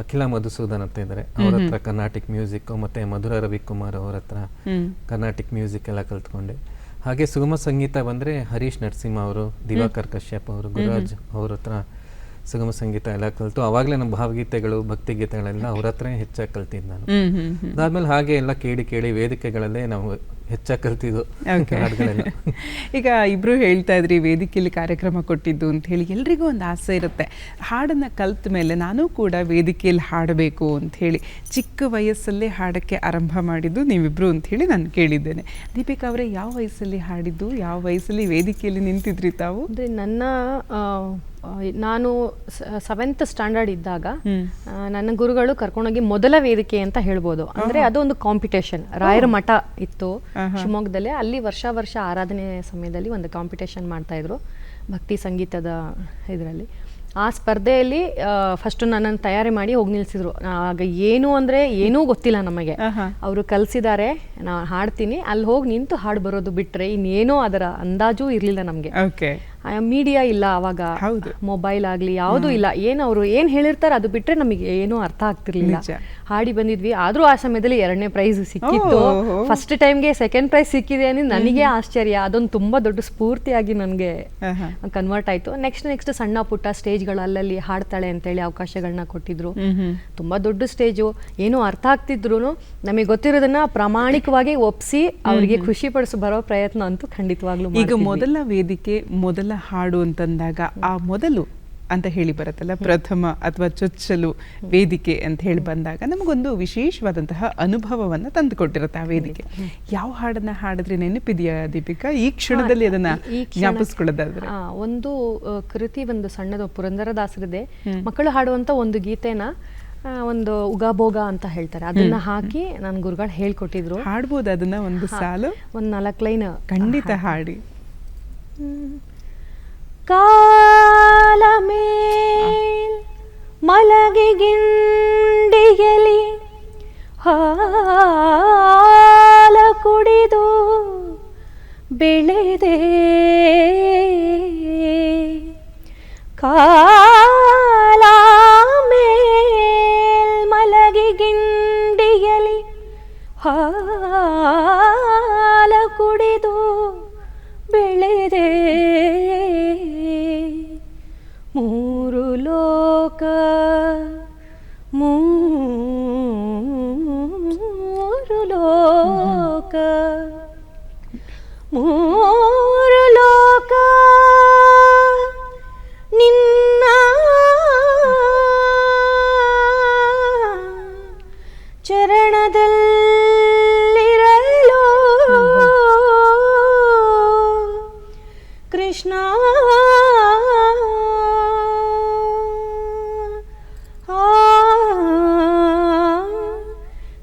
ಅಖಿಲ ಮಧುಸೂದನ್ ಅಂತ ಇದ್ದಾರೆ, ಅವ್ರ ಹತ್ರ ಕರ್ನಾಟಿಕ್ ಮ್ಯೂಸಿಕ್, ಮತ್ತೆ ಮಧುರ ರವಿಕುಮಾರ್ ಅವ್ರ ಹತ್ರ ಕರ್ನಾಟಿಕ್ ಮ್ಯೂಸಿಕ್ ಎಲ್ಲ ಕಲ್ತ್ಕೊಂಡೆ. ಹಾಗೆ ಸುಗಮ ಸಂಗೀತ ಬಂದ್ರೆ ಹರೀಶ್ ನರಸಿಂಹ ಅವರು, ದಿವಾಕರ್ ಕಶ್ಯಪ್ ಅವರು, ಗುರುರಾಜ್ ಅವ್ರ ಹತ್ರ ಸುಗಮ ಸಂಗೀತ ಎಲ್ಲ ಕಲಿತು ಅವಾಗಲೇ ನಮ್ಮ ಭಾವಗೀತೆಗಳು ಭಕ್ತಿಗೀತೆಗಳೆಲ್ಲ ಅವ್ರ ಹತ್ರ ಹೆಚ್ಚಾಗಿ ಕಲ್ತಿದ್ದು ನಾನು. ಅದಾದ್ಮೇಲೆ ಹಾಗೆ ಎಲ್ಲ ಕೇಳಿ ವೇದಿಕೆಗಳಲ್ಲೇ ನಾವು ಹೆಚ್ಚಾಗಿ ಕಲ್ತಿದ್ದು ಹಾಡುಗಳೆಲ್ಲ. ಈಗ ಇಬ್ರು ಹೇಳ್ತಾ ಇದ್ರಿ ವೇದಿಕೆಯಲ್ಲಿ ಕಾರ್ಯಕ್ರಮ ಕೊಟ್ಟಿದ್ದು ಅಂತ ಹೇಳಿ, ಎಲ್ರಿಗೂ ಒಂದು ಆಸೆ ಇರುತ್ತೆ ಹಾಡನ್ನು ಕಲ್ತ ಮೇಲೆ ನಾನು ಕೂಡ ವೇದಿಕೆಯಲ್ಲಿ ಹಾಡಬೇಕು ಅಂತ ಹೇಳಿ. ಚಿಕ್ಕ ವಯಸ್ಸಲ್ಲೇ ಹಾಡಕ್ಕೆ ಆರಂಭ ಮಾಡಿದ್ದು ನೀವಿಬ್ರು ಅಂತ ಹೇಳಿ ನಾನು ಕೇಳಿದ್ದೇನೆ. ದೀಪಿಕಾ ಅವರೇ, ಯಾವ ವಯಸ್ಸಲ್ಲಿ ಹಾಡಿದ್ದು, ಯಾವ ವಯಸ್ಸಲ್ಲಿ ವೇದಿಕೆಯಲ್ಲಿ ನಿಂತಿದ್ರಿ ತಾವು? ಅಂದರೆ ನಾನು 7th ಸ್ಟ್ಯಾಂಡರ್ಡ್ ಇದ್ದಾಗ ನನ್ನ ಗುರುಗಳು ಕರ್ಕೊಂಡೋಗಿ ಮೊದಲ ವೇದಿಕೆ ಅಂತ ಹೇಳ್ಬೋದು. ಅಂದ್ರೆ ಅದು ಒಂದು ಕಾಂಪಿಟೇಷನ್, ರಾಯರ ಮಠ ಇತ್ತು ಶಿವಮೊಗ್ಗದಲ್ಲೇ. ಅಲ್ಲಿ ವರ್ಷ ಆರಾಧನೆ ಸಮಯದಲ್ಲಿ ಒಂದು ಕಾಂಪಿಟೇಷನ್ ಮಾಡ್ತಾ ಇದ್ರು ಭಕ್ತಿ ಸಂಗೀತದ ಇದರಲ್ಲಿ. ಆ ಸ್ಪರ್ಧೆಯಲ್ಲಿ ಫಸ್ಟ್ ನನ್ನನ್ನು ತಯಾರಿ ಮಾಡಿ ಹೋಗಿ ನಿಲ್ಸಿದ್ರು. ಆಗ ಏನೂ ಗೊತ್ತಿಲ್ಲ ನಮಗೆ. ಅವರು ಕಲಿಸಿದ್ದಾರೆ, ನಾನು ಹಾಡ್ತೀನಿ, ಅಲ್ಲಿ ಹೋಗಿ ನಿಂತು ಹಾಡು ಬರೋದು ಬಿಟ್ರೆ ಇನ್ನೇನೋ ಅದರ ಅಂದಾಜು ಇರಲಿಲ್ಲ ನಮಗೆ. ಮೀಡಿಯಾ ಇಲ್ಲ ಅವಾಗ, ಮೊಬೈಲ್ ಆಗಲಿ ಯಾವುದೂ ಇಲ್ಲ. ಅವರು ಏನು ಹೇಳಿರ್ತಾರೆ ಅದು ಬಿಟ್ರೆ ನಮಗೆ ಏನೂ ಅರ್ಥ ಆಗ್ತಿರ್ಲಿಲ್ಲ. ಹಾಡಿ ಬಂದಿದ್ವಿ. ಆದರೂ ಆ ಸಮಯದಲ್ಲಿ 2ನೇ ಪ್ರೈಸ್ ಸಿಕ್ಕಿತ್ತು. ಫಸ್ಟ್ ಟೈಮ್ಗೆ 2nd ಪ್ರೈಸ್ ಸಿಕ್ಕಿದೆ ಅಂದ್ರೆ ನನಗೆ ಆಶ್ಚರ್ಯ. ಅದೊಂದು ತುಂಬಾ ದೊಡ್ಡ ಸ್ಫೂರ್ತಿಯಾಗಿ ನನಗೆ ಕನ್ವರ್ಟ್ ಆಯ್ತು. ನೆಕ್ಸ್ಟ್ ಸಣ್ಣ ಪುಟ್ಟ ಸ್ಟೇಜ್ಗಳು ಅಲ್ಲಲ್ಲಿ ಹಾಡ್ತಾಳೆ ಅಂತೇಳಿ ಅವಕಾಶಗಳನ್ನ ಕೊಟ್ಟಿದ್ರು. ತುಂಬಾ ದೊಡ್ಡ ಸ್ಟೇಜು, ಏನೋ ಅರ್ಥ ಆಗ್ತಿದ್ರು ನಮಗೆ ಗೊತ್ತಿರೋದನ್ನ ಪ್ರಾಮಾಣಿಕವಾಗಿ ಒಪ್ಸಿ ಅವರಿಗೆ ಖುಷಿ ಪಡಿಸಿ ಬರೋ ಪ್ರಯತ್ನ ಅಂತೂ ಖಂಡಿತವಾಗ್ಲೂ. ಈಗ ಮೊದಲ ವೇದಿಕೆ, ಮೊದಲ ಹಾಡು ಅಂತಂದಾಗ ಆ ಮೊದಲು ಅಂತ ಹೇಳಿ ಬರುತ್ತಲ್ಲ, ಪ್ರಥಮ ಅಥವಾ ಚೊಚ್ಚಲು ವೇದಿಕೆ ಅಂತ ಹೇಳಿ ಬಂದಾಗ ನಮಗೊಂದು ವಿಶೇಷವಾದಂತಹ ಅನುಭವವನ್ನು ತಂದುಕೊಟ್ಟಿರುತ್ತೆ ಆ ವೇದಿಕೆ. ಯಾವ ಹಾಡನ್ನ ಹಾಡಿದ್ರೆ ನೆನಪಿದೆಯಾ ದೀಪಿಕಾ ಈ ಕ್ಷಣದಲ್ಲಿ? ಅದನ್ನ ಜ್ಞಾಪಿಸ್ಕೊಳ್ಳೋದಾದ್ರೆ ಒಂದು ಕೃತಿ, ಒಂದು ಸಣ್ಣದು ಪುರಂದರದಾಸರಿದೆ, ಮಕ್ಕಳು ಹಾಡುವಂತ ಒಂದು ಗೀತೆನ, ಒಂದು ಉಗಾಭೋಗ ಅಂತ ಹೇಳ್ತಾರೆ, ಅದನ್ನ ಹಾಕಿ ನನ್ನ ಗುರುಗಳು ಹೇಳ್ಕೊಟ್ಟಿದ್ರು. ಹಾಡ್ಬೋದು ಅದನ್ನ? ಒಂದು ಸಾಲು, ಒಂದು 4 ಲೈನ್ ಖಂಡಿತ ಹಾಡಿ. ಕಾಲಮೇಲ್ ಮಲಗಿ ಗಿಂಡಿಯಲಿ ಹಾಲ ಕುಡಿದು ಬೆಳೆದೆ, ಕಾಲಮೇಲ್ ಮಲಗಿ ಗಿಂಡಿಯಲಿ ಹಾಲ ಕುಡಿದು ಬೆಳೆದೆ, 3 ಲೋಕ 3 ಲೋಕ 3 ಲೋಕ ನಿನ್ನ ಚರಣದಲ್ಲಿರಲು ಕೃಷ್ಣ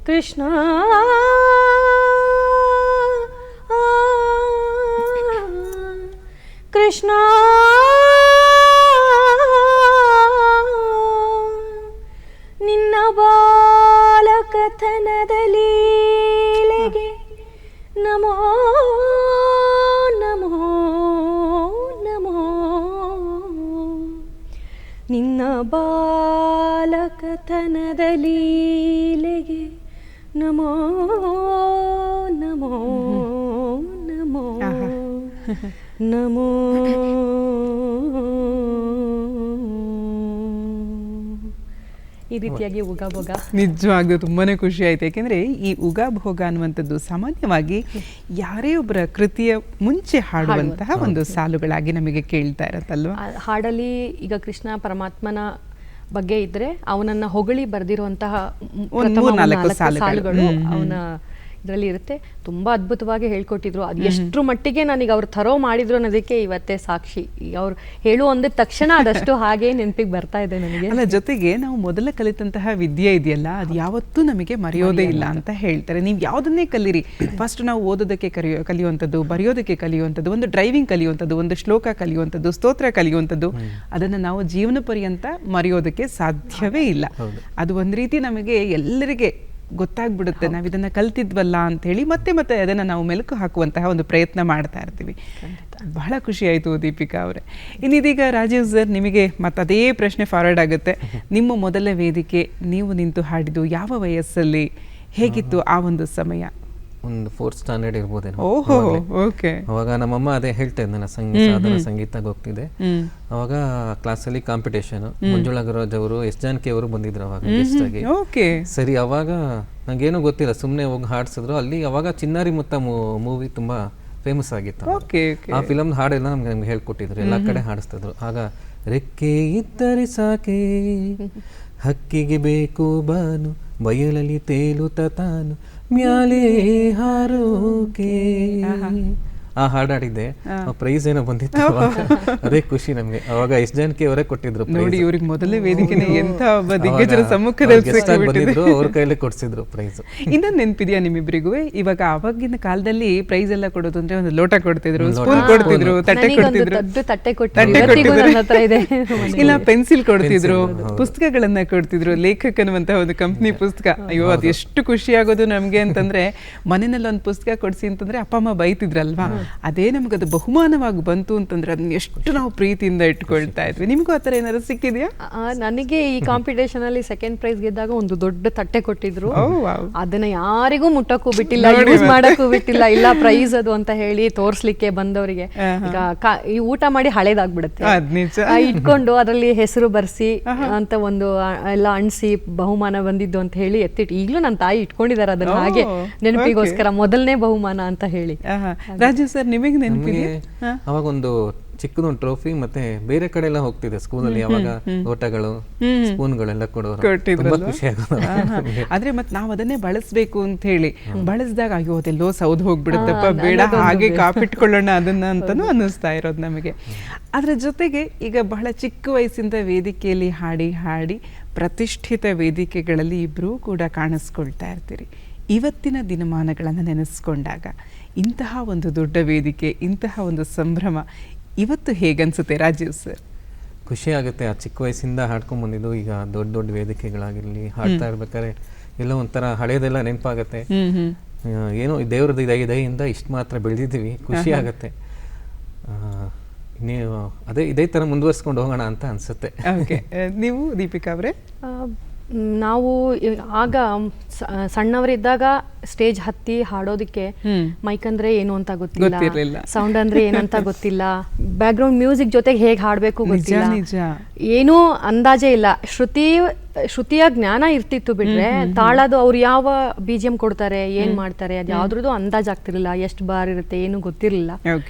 ಕೃಷ್ಣ ಕೃಷ್ಣ ನಿನ್ನ ಬಾಲಕಥನದ ಲೀಲೆಗೆ ನಮೋ ನಮೋ ನಮೋ, ನಿನ್ನ ಬಾಲಕಥನದ ಲೀಲೆಗೆ ನಮೋ ನಮೋ ನಮೋ ನಮೋ. ಈ ರೀತಿಯಾಗಿ ಉಗಾಭೋಗ ನಿಜವಾಗ್ಲೂ ತುಂಬಾನೇ ಖುಷಿ ಆಯ್ತು. ಯಾಕೆಂದ್ರೆ ಈ ಉಗಾಭೋಗ ಅನ್ನುವಂಥದ್ದು ಸಾಮಾನ್ಯವಾಗಿ ಯಾರೇ ಒಬ್ಬರ ಕೃತಿಯ ಮುಂಚೆ ಹಾಡುವಂತಹ ಒಂದು ಸಾಲುಗಳಾಗಿ ನಮಗೆ ಕೇಳ್ತಾ ಇರತ್ತಲ್ವಾ. ಹಾಡಲ್ಲಿ ಈಗ ಕೃಷ್ಣ ಪರಮಾತ್ಮನ ಬಗ್ಗೆ ಇದ್ರೆ ಅವನನ್ನ ಹೊಗಳಿ ಬರೆದಿರುವಂತಹ 4 ಸಾಲುಗಳು ಅವನ ಇದರಲ್ಲಿ ಇರುತ್ತೆ. ತುಂಬಾ ಅದ್ಭುತವಾಗಿ ಹೇಳ್ಕೊಟ್ಟಿದ್ರು. ಅದು ಎಷ್ಟರ ಮಟ್ಟಿಗೆ ನನಗೆ ಅವ್ರು ಥರೋ ಮಾಡಿದ್ರು ಅನ್ನೋದಕ್ಕೆ ಇವತ್ತೇ ಸಾಕ್ಷಿ. ಅವ್ರು ಹೇಳು ಅಂದ ತಕ್ಷಣ ಅದಷ್ಟು ಹಾಗೆ ನೆನಪಿಗೆ ಬರ್ತಾ ಇದೆ ನನಗೆ. ಅಲ್ಲ, ಜೊತೆಗೆ ನಾವು ಮೊದಲ ಕಲಿತಂತಹ ವಿದ್ಯೆ ಇದೆಯಲ್ಲ, ಅದು ಯಾವತ್ತೂ ನಮಗೆ ಮರೆಯೋದೇ ಇಲ್ಲ ಅಂತ ಹೇಳ್ತಾರೆ. ನೀವು ಯಾವುದನ್ನೇ ಕಲೀರಿ, ಫಸ್ಟ್ ನಾವು ಓದೋದಕ್ಕೆ ಕಲಿಯುವಂಥದ್ದು, ಬರೆಯೋದಕ್ಕೆ ಕಲಿಯುವಂಥದ್ದು, ಒಂದು ಡ್ರೈವಿಂಗ್ ಕಲಿಯುವಂಥದ್ದು, ಒಂದು ಶ್ಲೋಕ ಕಲಿಯುವಂಥದ್ದು, ಸ್ತೋತ್ರ ಕಲಿಯುವಂಥದ್ದು, ಅದನ್ನು ನಾವು ಜೀವನ ಪರ್ಯಂತ ಮರೆಯೋದಕ್ಕೆ ಸಾಧ್ಯವೇ ಇಲ್ಲ. ಅದು ಒಂದು ರೀತಿ ನಮಗೆ ಎಲ್ಲರಿಗೆ ಗೊತ್ತಾಗ್ಬಿಡುತ್ತೆ ನಾವು ಇದನ್ನು ಕಲ್ತಿದ್ವಲ್ಲ ಅಂಥೇಳಿ ಮತ್ತೆ ಅದನ್ನು ನಾವು ಮೆಲುಕು ಹಾಕುವಂತಹ ಒಂದು ಪ್ರಯತ್ನ ಮಾಡ್ತಾ ಇರ್ತೀವಿ. ಬಹಳ ಖುಷಿ ಆಯಿತು ದೀಪಿಕಾ ಅವರೇ. ಇನ್ನಿದೀಗ ರಾಜೀವ್ ಸರ್, ನಿಮಗೆ ಮತ್ತೆ ಅದೇ ಪ್ರಶ್ನೆ ಫಾರ್ವರ್ಡ್ ಆಗುತ್ತೆ. ನಿಮ್ಮ ಮೊದಲ ವೇದಿಕೆ ನೀವು ನಿಂತು ಹಾಡಿದ್ದು ಯಾವ ವಯಸ್ಸಲ್ಲಿ, ಹೇಗಿತ್ತು ಆ ಒಂದು ಸಮಯ? ಒಂದು 4th ಸ್ಟ್ಯಾಂಡರ್ಡ್ ಇರ್ಬೋದೇನೋ. ಓಹೋ, ಓಕೆ. ಅವಾಗ ನಮ್ಮಮ್ಮ ಅದೇ ಹೇಳ್ತಾ ಇದ್ದೆ, ನಾನು ಸಾಧನ ಸಂಗೀತಕ್ಕೆ ಹೋಗ್ತಿದ್ದೆ. ಅವಾಗ ಕ್ಲಾಸಲ್ಲಿ ಕಾಂಪಿಟೇಷನ್, ಮಂಜುಳಾ ಗುರುರಾಜ್ ಅವರು, ಎಸ್ ಜಾನಕಿ ಅವರು ಬಂದಿದ್ರು ಅವಾಗ ಗೆಸ್ಟ್ ಆಗಿ. ಸರಿ, ಅವಾಗ ನಂಗೇನು ಗೊತ್ತಿಲ್ಲ, ಸುಮ್ಮನೆ ಹೋಗಿ ಹಾಡ್ಸಿದ್ರು ಅಲ್ಲಿ. ಅವಾಗ ಚಿನ್ನಾರಿ ಮುತ್ತ ಮೂವಿ ತುಂಬಾ ಫೇಮಸ್ ಆಗಿತ್ತು. ಆ ಫಿಲಮ್ ಹಾಡೆಲ್ಲ ನಮ್ಗೆ ಹೇಳ್ಕೊಟ್ಟಿದ್ರು, ಎಲ್ಲ ಕಡೆ ಹಾಡಿಸ್ತಿದ್ರು. ಆಗ ರೆಕ್ಕೆ ಇದ್ದರೆ ಸಾಕೆ, ಹಕ್ಕಿಗೆ ಬೇಕು ಬಾನು, ಬಯಲಲ್ಲಿ ತೇಲುತ್ತ ತಾನು, ಮ್ಯಾಲೆ ಹಾರೋಕೆ, ಆ ಹಾಡಾಡಿದ್ದೆ. ಪ್ರೈಸ್ ಏನೋ ಬಂದಿತ್ತು, ಅದೇ ಖುಷಿ ನಮ್ಗೆ. ಅವಾಗ ಎಸ್ ಜಾನಕಿ ಅವರೇ ಕೊಟ್ಟಿದ್ರು ನೋಡಿ. ಇವ್ರಿಗೆ ಮೊದಲೇ ವೇದಿಕೆನೇ ಎಂತ ದಿಗ್ಗಜರ ಸಮ್ಮುಖದಲ್ಲಿ ಬಂದಿದ್ರು, ಅವ್ರ ಕೈಯಲ್ಲಿ ಕೊಡ್ಸಿದ್ರು ಪ್ರೈಸ್. ಇನ್ನೊಂದು ನೆನಪಿದ್ಯಾ ನಿಮ್ಮಿಬ್ಬರಿಗೂ? ಇವಾಗ ಅವಾಗಿನ ಕಾಲದಲ್ಲಿ ಪ್ರೈಸ್ ಎಲ್ಲ ಕೊಡೋದು ಅಂದ್ರೆ ಒಂದು ಲೋಟ ಕೊಡ್ತಿದ್ರು, ಸ್ಪೂನ್ ಕೊಡ್ತಿದ್ರು, ತಟ್ಟೆ ಕೊಡ್ತಿದ್ರು, ಇಲ್ಲ ಪೆನ್ಸಿಲ್ ಕೊಡ್ತಿದ್ರು, ಪುಸ್ತಕಗಳನ್ನ ಕೊಡ್ತಿದ್ರು, ಲೇಖಕನ್ನುವಂತ ಒಂದು ಕಂಪ್ನಿ ಪುಸ್ತಕ. ಅಯ್ಯೋ, ಅದು ಎಷ್ಟು ಖುಷಿ ಆಗೋದು ನಮ್ಗೆ ಅಂತಂದ್ರೆ, ಮನೆಯಲ್ಲಿ ಒಂದು ಪುಸ್ತಕ ಕೊಡ್ಸಿ ಅಂತಂದ್ರೆ ಅಪ್ಪ ಅಮ್ಮ ಬೈತಿದ್ರಲ್ವಾ, ಅದೇ ನಮಗದು ಬಹುಮಾನವಾಗಿ ಬಂತು ಅಂತಂದ್ರೆ ಅದನ್ನ ಎಷ್ಟು ನಾವು ಪ್ರೀತಿಯಿಂದ ಇಟ್ಕೊಳ್ತಾ ಇದ್ವಿ. ನಿಮ್ಗೂ ಆತರ ಏನಾದ್ರು ಸಿಕ್ಕಿದ್ಯಾ? ನನಗೆ ಈ ಕಾಂಪಿಟೇಷನ್ ಅಲ್ಲಿ 2nd ಪ್ರೈಸ್ ಗೆದ್ದಾಗ ಒಂದು ದೊಡ್ಡ ತಟ್ಟೆ ಕೊಟ್ಟಿದ್ರು. ಅದನ್ನ ಯಾರಿಗೂ ಮುಟ್ಟಕ್ಕೂ ಬಿಟ್ಟಿಲ್ಲ, ಯೂಸ್ ಮಾಡಕ್ಕೂ ಬಿಟ್ಟಿಲ್ಲ. ಇಲ್ಲ ಪ್ರೈಸ್ ಅದು ಅಂತ ಹೇಳಿ ತೋರ್ಸ್ಲಿಕ್ಕೆ ಬಂದವರಿಗೆ. ಈಗ ಈ ಊಟ ಮಾಡಿ ಹಳೇದಾಗ್ಬಿಡುತ್ತೆ, ಇಟ್ಕೊಂಡು ಅದರಲ್ಲಿ ಹೆಸರು ಬರ್ಸಿ ಅಂತ ಒಂದು ಎಲ್ಲ ಅಣ್ಸಿ ಬಹುಮಾನ ಬಂದಿದ್ದು ಅಂತ ಹೇಳಿ ಎತ್ತಿಟ್ಟು, ಈಗ್ಲೂ ನನ್ನ ತಾಯಿ ಇಟ್ಕೊಂಡಿದ್ದಾರೆ ಅದನ್ನ ಹಾಗೆ ನೆನಪಿಗೋಸ್ಕರ, ಮೊದಲನೇ ಬಹುಮಾನ ಅಂತ ಹೇಳಿ. ರಾಜು ಸರ್, ನಿಮಗೆ ನೆನಪಿದೆ? ಅವಾಗ ಒಂದು ಚಿಕ್ಕದೊಂದು ಟ್ರೋಫಿ, ಮತ್ತೆ ಬೇರೆ ಕಡೆ ಎಲ್ಲ ಹೋಗ್ತಿದೆ ಸ್ಕೂಲಲ್ಲಿ, ಅವಾಗ ಲೋಟಗಳು, ಸ್ಪೂನ್ಗಳೆಲ್ಲ ಕೊಟ್ಟಿದ್ರು. ಖುಷಿ ಆಗೋದು. ಆದ್ರೆ ಮತ್ತೆ ನಾವು ಅದನ್ನೇ ಬಳಸ್ಬೇಕು ಅಂತ ಹೇಳಿ ಬಳಸಿದಾಗ ಅಯ್ಯೋ ಅದೆಲ್ಲೋ ಸೌದ್ ಹೋಗ್ಬಿಡುತ್ತಪ್ಪ, ಬೇಡ ಹಾಗೆ ಕಾಪಿಟ್ಕೊಳ್ಳೋಣ ಅದನ್ನ ಅಂತಾನು ಅನ್ನಿಸ್ತಾ ಇರೋದು ನಮಗೆ. ಅದ್ರ ಜೊತೆಗೆ ಈಗ ಬಹಳ ಚಿಕ್ಕ ವಯಸ್ಸಿಂದ ವೇದಿಕೆಯಲ್ಲಿ ಹಾಡಿ ಪ್ರತಿಷ್ಠಿತ ವೇದಿಕೆಗಳಲ್ಲಿ ಇಬ್ರು ಕೂಡ ಕಾಣಿಸ್ಕೊಳ್ತಾ ಇರ್ತೀರಿ. ಇವತ್ತಿನ ದಿನಮಾನಗಳನ್ನು ನೆನೆಸ್ಕೊಂಡಾಗ ಇಂತಹ ಒಂದು ದೊಡ್ಡ ವೇದಿಕೆ, ಇಂತಹ ಒಂದು ಸಂಭ್ರಮ ಇವತ್ತು ಹೇಗನ್ಸುತ್ತೆ ರಾಜೀವ್ ಸರ್? ಖುಷಿ ಆಗುತ್ತೆ. ಆ ಚಿಕ್ಕ ವಯಸ್ಸಿಂದ ಹಾಡ್ಕೊಂಡ್ ಬಂದಿದ್ದು ಈಗ ದೊಡ್ಡ ದೊಡ್ಡ ವೇದಿಕೆಗಳಾಗಿರ್ಲಿ, ಹಾಡ್ತಾ ಇರ್ಬೇಕಾದ್ರೆ ಎಲ್ಲೋ ಒಂಥರ ಹಳೇದೆಲ್ಲ ನೆನಪಾಗತ್ತೆ. ಏನೋ ದೇವ್ರದ್ದು ದಯೆಯಿಂದ ಇಷ್ಟು ಮಾತ್ರ ಬೆಳೆದಿದ್ದೀವಿ, ಖುಷಿ ಆಗತ್ತೆ. ನೀವು ಇದೇ ತರ ಮುಂದುವರ್ಸ್ಕೊಂಡು ಹೋಗೋಣ ಅಂತ ಅನ್ಸುತ್ತೆ. ನೀವು ದೀಪಿಕಾ ಅವರೇ? ನಾವು ಆಗ ಸಣ್ಣವರಿದ್ದಾಗ ಸ್ಟೇಜ್ ಹತ್ತಿ ಹಾಡೋದಕ್ಕೆ ಮೈಕ್ ಅಂದ್ರೆ ಏನು ಅಂತ ಗೊತ್ತಿಲ್ಲ, ಸೌಂಡ್ ಅಂದ್ರೆ ಏನಂತ ಗೊತ್ತಿಲ್ಲ, ಬ್ಯಾಕ್ ಗ್ರೌಂಡ್ ಮ್ಯೂಸಿಕ್ ಜೊತೆಗೆ ಹೇಗೆ ಹಾಡ್ಬೇಕು ಗೊತ್ತಿಲ್ಲ, ಏನೂ ಅಂದಾಜೇ ಇಲ್ಲ. ಶ್ರುತಿಯ ಜ್ಞಾನ ಇರ್ತಿತ್ತು ಬಿಟ್ರೆ ತಾಳದು ಅವ್ರು ಯಾವ BGM ಕೊಡ್ತಾರೆ, ಏನ್ ಮಾಡ್ತಾರೆ, ಅದು ಯಾವ್ದ್ರದ್ದು ಅಂದಾಜ್ ಆಗ್ತಿರ್ಲಿಲ್ಲ, ಎಷ್ಟು ಬಾರ್ ಇರುತ್ತೆ ಏನು ಗೊತ್ತಿರ್ಲಿಲ್ಲ.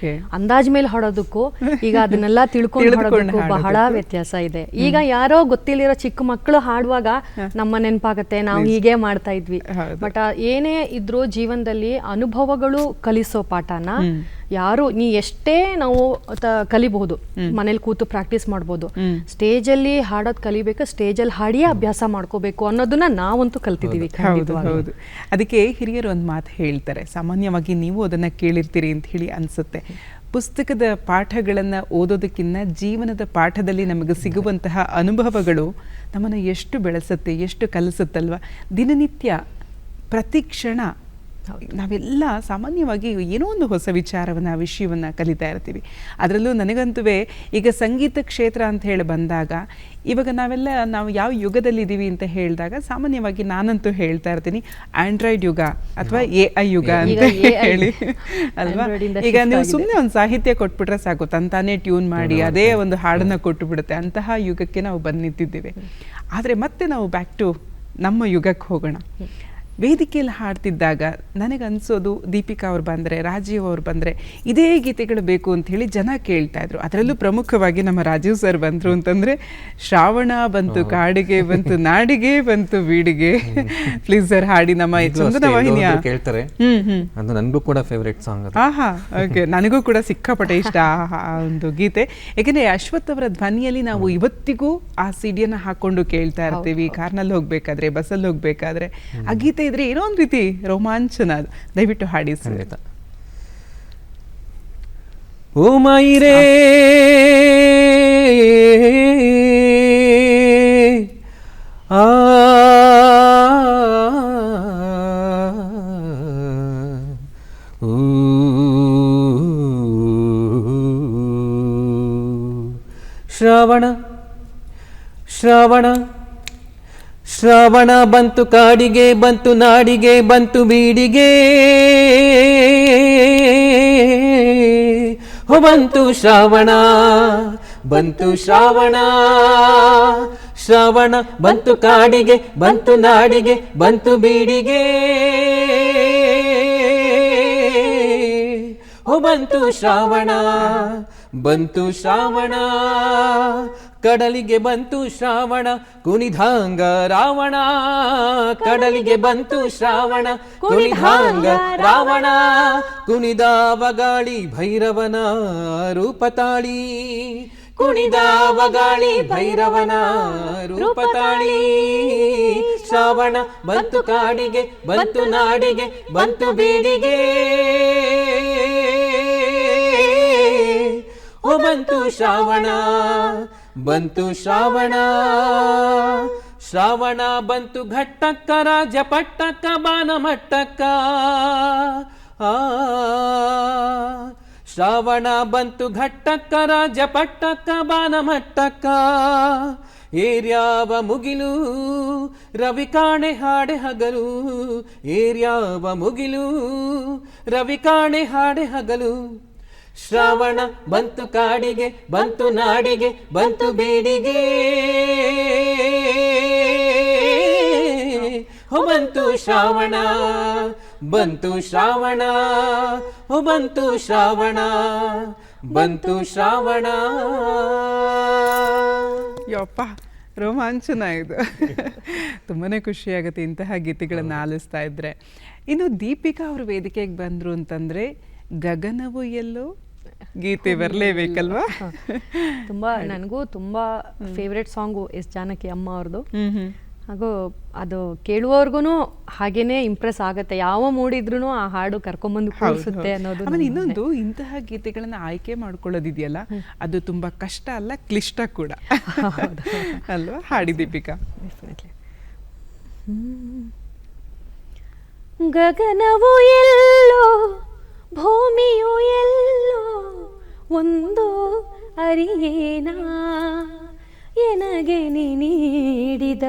ಅಂದಾಜ್ ಮೇಲೆ ಹಾಡೋದಕ್ಕೂ ಈಗ ಅದನ್ನೆಲ್ಲ ತಿಳ್ಕೊಂಡು ಹಾಡೋದಕ್ಕೂ ಬಹಳ ವ್ಯತ್ಯಾಸ ಇದೆ. ಈಗ ಯಾರೋ ಗೊತ್ತಿಲ್ಲಿರೋ ಚಿಕ್ಕ ಮಕ್ಕಳು ಹಾಡುವಾಗ ನಮ್ಮ ನೆನಪಾಗತ್ತೆ, ನಾವು ಹೀಗೆ ಮಾಡ್ತಾ ಇದ್ವಿ. ಬಟ್ ಏನೇ ಇದ್ರೂ ಜೀವನದಲ್ಲಿ ಅನುಭವಗಳು ಕಲಿಸೋ ಪಾಠನ ನೀ ಎಷ್ಟೇ ನಾವು ಕಲಿಬಹುದು, ಮನೇಲಿ ಕೂತು ಪ್ರಾಕ್ಟೀಸ್ ಮಾಡ್ಬೋದು, ಸ್ಟೇಜಲ್ಲಿ ಹಾಡೋದ್ ಕಲಿಬೇಕು, ಸ್ಟೇಜಲ್ಲಿ ಹಾಡಿಯೇ ಅಭ್ಯಾಸ ಮಾಡ್ಕೋಬೇಕು ಅನ್ನೋದನ್ನ ನಾವಂತೂ ಕಲ್ತಿದೀವಿ. ಹೌದು. ಅದಕ್ಕೆ ಹಿರಿಯರು ಒಂದು ಮಾತು ಹೇಳ್ತಾರೆ, ಸಾಮಾನ್ಯವಾಗಿ ನೀವು ಅದನ್ನ ಕೇಳಿರ್ತೀರಿ ಅಂತ ಹೇಳಿ ಅನ್ಸುತ್ತೆ. ಪುಸ್ತಕದ ಪಾಠಗಳನ್ನು ಓದೋದಕ್ಕಿಂತ ಜೀವನದ ಪಾಠದಲ್ಲಿ ನಮಗೆ ಸಿಗುವಂತಹ ಅನುಭವಗಳು ನಮ್ಮನ್ನು ಎಷ್ಟು ಬೆಳೆಸುತ್ತೆ, ಎಷ್ಟು ಕಲಿಸುತ್ತಲ್ವ. ದಿನನಿತ್ಯ ಪ್ರತಿ ಕ್ಷಣ ನಾವೆಲ್ಲ ಸಾಮಾನ್ಯವಾಗಿ ಏನೋ ಒಂದು ಹೊಸ ವಿಷಯವನ್ನು ಕಲಿತಾ ಇರ್ತೀವಿ. ಅದರಲ್ಲೂ ನನಗಂತೂ ಈಗ ಸಂಗೀತ ಕ್ಷೇತ್ರ ಅಂತ ಹೇಳಿ ಬಂದಾಗ, ಇವಾಗ ನಾವು ಯಾವ ಯುಗದಲ್ಲಿದ್ದೀವಿ ಅಂತ ಹೇಳಿದಾಗ ಸಾಮಾನ್ಯವಾಗಿ ನಾನಂತೂ ಹೇಳ್ತಾ ಇರ್ತೀನಿ ಆಂಡ್ರಾಯ್ಡ್ ಯುಗ ಅಥವಾ AI ಯುಗ ಅಂತ ಹೇಳಿ ಅಲ್ವಾ. ಈಗ ನೀವು ಸುಮ್ಮನೆ ಒಂದು ಸಾಹಿತ್ಯ ಕೊಟ್ಬಿಟ್ರೆ ಸಾಕು, ತಂತಾನೇ ಟ್ಯೂನ್ ಮಾಡಿ ಅದೇ ಒಂದು ಹಾಡನ್ನು ಕೊಟ್ಟು ಬಿಡುತ್ತೆ. ಅಂತಹ ಯುಗಕ್ಕೆ ನಾವು ಬಂದು ನಿಂತಿದ್ದೇವೆ. ಆದರೆ ಮತ್ತೆ ನಾವು ಬ್ಯಾಕ್ ಟು ನಮ್ಮ ಯುಗಕ್ಕೆ ಹೋಗೋಣ. ವೇದಿಕೆಯಲ್ಲಿ ಹಾಡ್ತಿದ್ದಾಗ ನನಗನ್ಸೋದು, ದೀಪಿಕಾ ಅವ್ರು ಬಂದರೆ, ರಾಜೀವ್ ಅವ್ರು ಬಂದರೆ ಇದೇ ಗೀತೆಗಳು ಬೇಕು ಅಂತ ಹೇಳಿ ಜನ ಕೇಳ್ತಾ ಇದ್ರು. ಅದರಲ್ಲೂ ಪ್ರಮುಖವಾಗಿ ನಮ್ಮ ರಾಜೀವ್ ಸರ್ ಬಂದರು ಅಂತಂದರೆ ಶ್ರಾವಣ ಬಂತು, ಕಾಡಿಗೆ ಬಂತು, ನಾಡಿಗೆ ಬಂತು, ಬೀಡಿಗೆ. ಪ್ಲೀಸ್ ಸರ್ ಹಾಡಿ ನಮ್ಮ ಚಂದನ ವಾಹಿನಿಯ ಕೇಳ್ತಾರೆ. ಅದು ನನಗೂ ಕೂಡ ಫೇವರೇಟ್ ಸಾಂಗ್. ಓಕೆ, ನನಗೂ ಕೂಡ ಸಿಕ್ಕಾಪಟ್ಟೆ ಇಷ್ಟ ಆ ಒಂದು ಗೀತೆ. ಯಾಕೆಂದರೆ ಅಶ್ವಥ್ ಅವರ ಧ್ವನಿಯಲ್ಲಿ ನಾವು ಇವತ್ತಿಗೂ ಆ ಸಿಡಿಯನ್ನು ಹಾಕೊಂಡು ಕೇಳ್ತಾ ಇರ್ತೀವಿ, ಕಾರ್ನಲ್ಲಿ ಹೋಗ್ಬೇಕಾದ್ರೆ, ಬಸ್ಸಲ್ಲಿ ಹೋಗ್ಬೇಕಾದ್ರೆ. ಆ ಗೀತೆ ಇದ್ರೆ ಏನೋ ಒಂದು ರೀತಿ ರೋಮಾಂಚನ. ಅದು ದಯವಿಟ್ಟು ಹಾಡಿ ಸಂಗೀತ. ಓ ಮಾಯಿರೇ ಆ ಶ್ರಾವಣ ಶ್ರಾವಣ ಶ್ರಾವಣ ಬಂತು ಕಾಡಿಗೆ, ಬಂತು ನಾಡಿಗೆ, ಬಂತು ಬೀಡಿಗೆ. ಹೋ ಬಂತು ಶ್ರಾವಣ, ಬಂತು ಶ್ರಾವಣ. ಶ್ರಾವಣ ಬಂತು ಕಾಡಿಗೆ, ಬಂತು ನಾಡಿಗೆ, ಬಂತು ಬೀಡಿಗೆ. ಹೋ ಬಂತು ಶ್ರಾವಣ, ಬಂತು ಶ್ರಾವಣ. ಕಡಲಿಗೆ ಬಂತು ಶ್ರಾವಣ, ಕುಣಿದಾಂಗ ರಾವಣ. ಕಡಲಿಗೆ ಬಂತು ಶ್ರಾವಣ, ಕುಣಿದಾಂಗ ರಾವಣ. ಕುಣಿದಾವ ಗಾಳಿ ಭೈರವನ ರೂಪತಾಳಿ. ಕುಣಿದಾವ ಗಾಳಿ ಭೈರವನ ರೂಪತಾಳಿ. ಶ್ರಾವಣ ಬಂತು ಕಾಡಿಗೆ, ಬಂತು ನಾಡಿಗೆ, ಬಂತು ಬೀಡಿಗೆ. ಓ ಬಂತು ಶ್ರಾವಣ, ಬಂತು ಶ್ರಾವಣ. ಶ್ರಾವಣ ಬಂತು ಘಟ್ಟಕ್ಕ, ರಾಜ ಪಟ್ಟಕ್ಕ, ಬಾನ ಮಟ್ಟಕ್ಕ. ಶ್ರಾವಣ ಬಂತು ಘಟ್ಟಕ್ಕ, ರಾಜ ಪಟ್ಟಕ್ಕ, ಬಾನ ಮಟ್ಟಕ್ಕ. ಏರ್ಯಾವ ಮುಗಿಲು ರವಿ ಕಾಣೆ ಹಾಡೆ ಹಗಲು. ಏರ್ಯಾವ ಮುಗಿಲು ರವಿ ಕಾಣೆ ಹಾಡೆ ಹಗಲು. ಶ್ರಾವಣ ಬಂತು ಕಾಡಿಗೆ, ಬಂತು ನಾಡಿಗೆ, ಬಂತು ಬೀಡಿಗೆ. ಹೋ ಬಂತು ಶ್ರಾವಣ, ಬಂತು ಶ್ರಾವಣ. ಹೋ ಬಂತು ಶ್ರಾವಣ, ಬಂತು ಶ್ರಾವಣ. ಯಪ್ಪ, ರೋಮಾಂಚನ ಇದು. ತುಂಬಾ ಖುಷಿಯಾಗುತ್ತೆ ಇಂತಹ ಗೀತೆಗಳನ್ನು ಆಲಿಸ್ತಾ ಇದ್ರೆ. ಇನ್ನು ದೀಪಿಕಾ ಅವರು ವೇದಿಕೆಗೆ ಬಂದರು ಅಂತಂದರೆ ಗಗನವು ಎಲ್ಲೋ ಗೀತೆ ಬರಲೇಬೇಕಲ್ವಾ? ತುಂಬ ನನಗೂ ತುಂಬ ಫೇವ್ರೆಟ್ ಸಾಂಗು ಎಸ್ ಜಾನಕಿ ಅಮ್ಮ ಅವ್ರದ್ದು. ಹಾಗೂ ಅದು ಕೇಳುವವ್ರಿಗೂ ಹಾಗೇನೆ ಇಂಪ್ರೆಸ್ ಆಗುತ್ತೆ. ಯಾವ ಮೂಡಿದ್ರೂ ಆ ಹಾಡು ಕರ್ಕೊಂಬಂದು ಕೂರಿಸುತ್ತೆ ಅನ್ನೋದು. ಆಮೇಲೆ ಇನ್ನೊಂದು, ಇಂತಹ ಗೀತೆಗಳನ್ನ ಆಯ್ಕೆ ಮಾಡ್ಕೊಳ್ಳೋದಿದೆಯಲ್ಲ, ಅದು ತುಂಬಾ ಕಷ್ಟ ಅಲ್ಲ, ಕ್ಲಿಷ್ಟ ಕೂಡ ಅಲ್ವಾ? ಹಾಡಿ ದೀಪಿಕಾ. ಗಗನವು ಎಲ್ಲೋ ಭೂಮಿಯು ಎಲ್ಲೋ ಒಂದು ಅರಿಯೇನ, ಎನಗೆ ನೀಡಿದ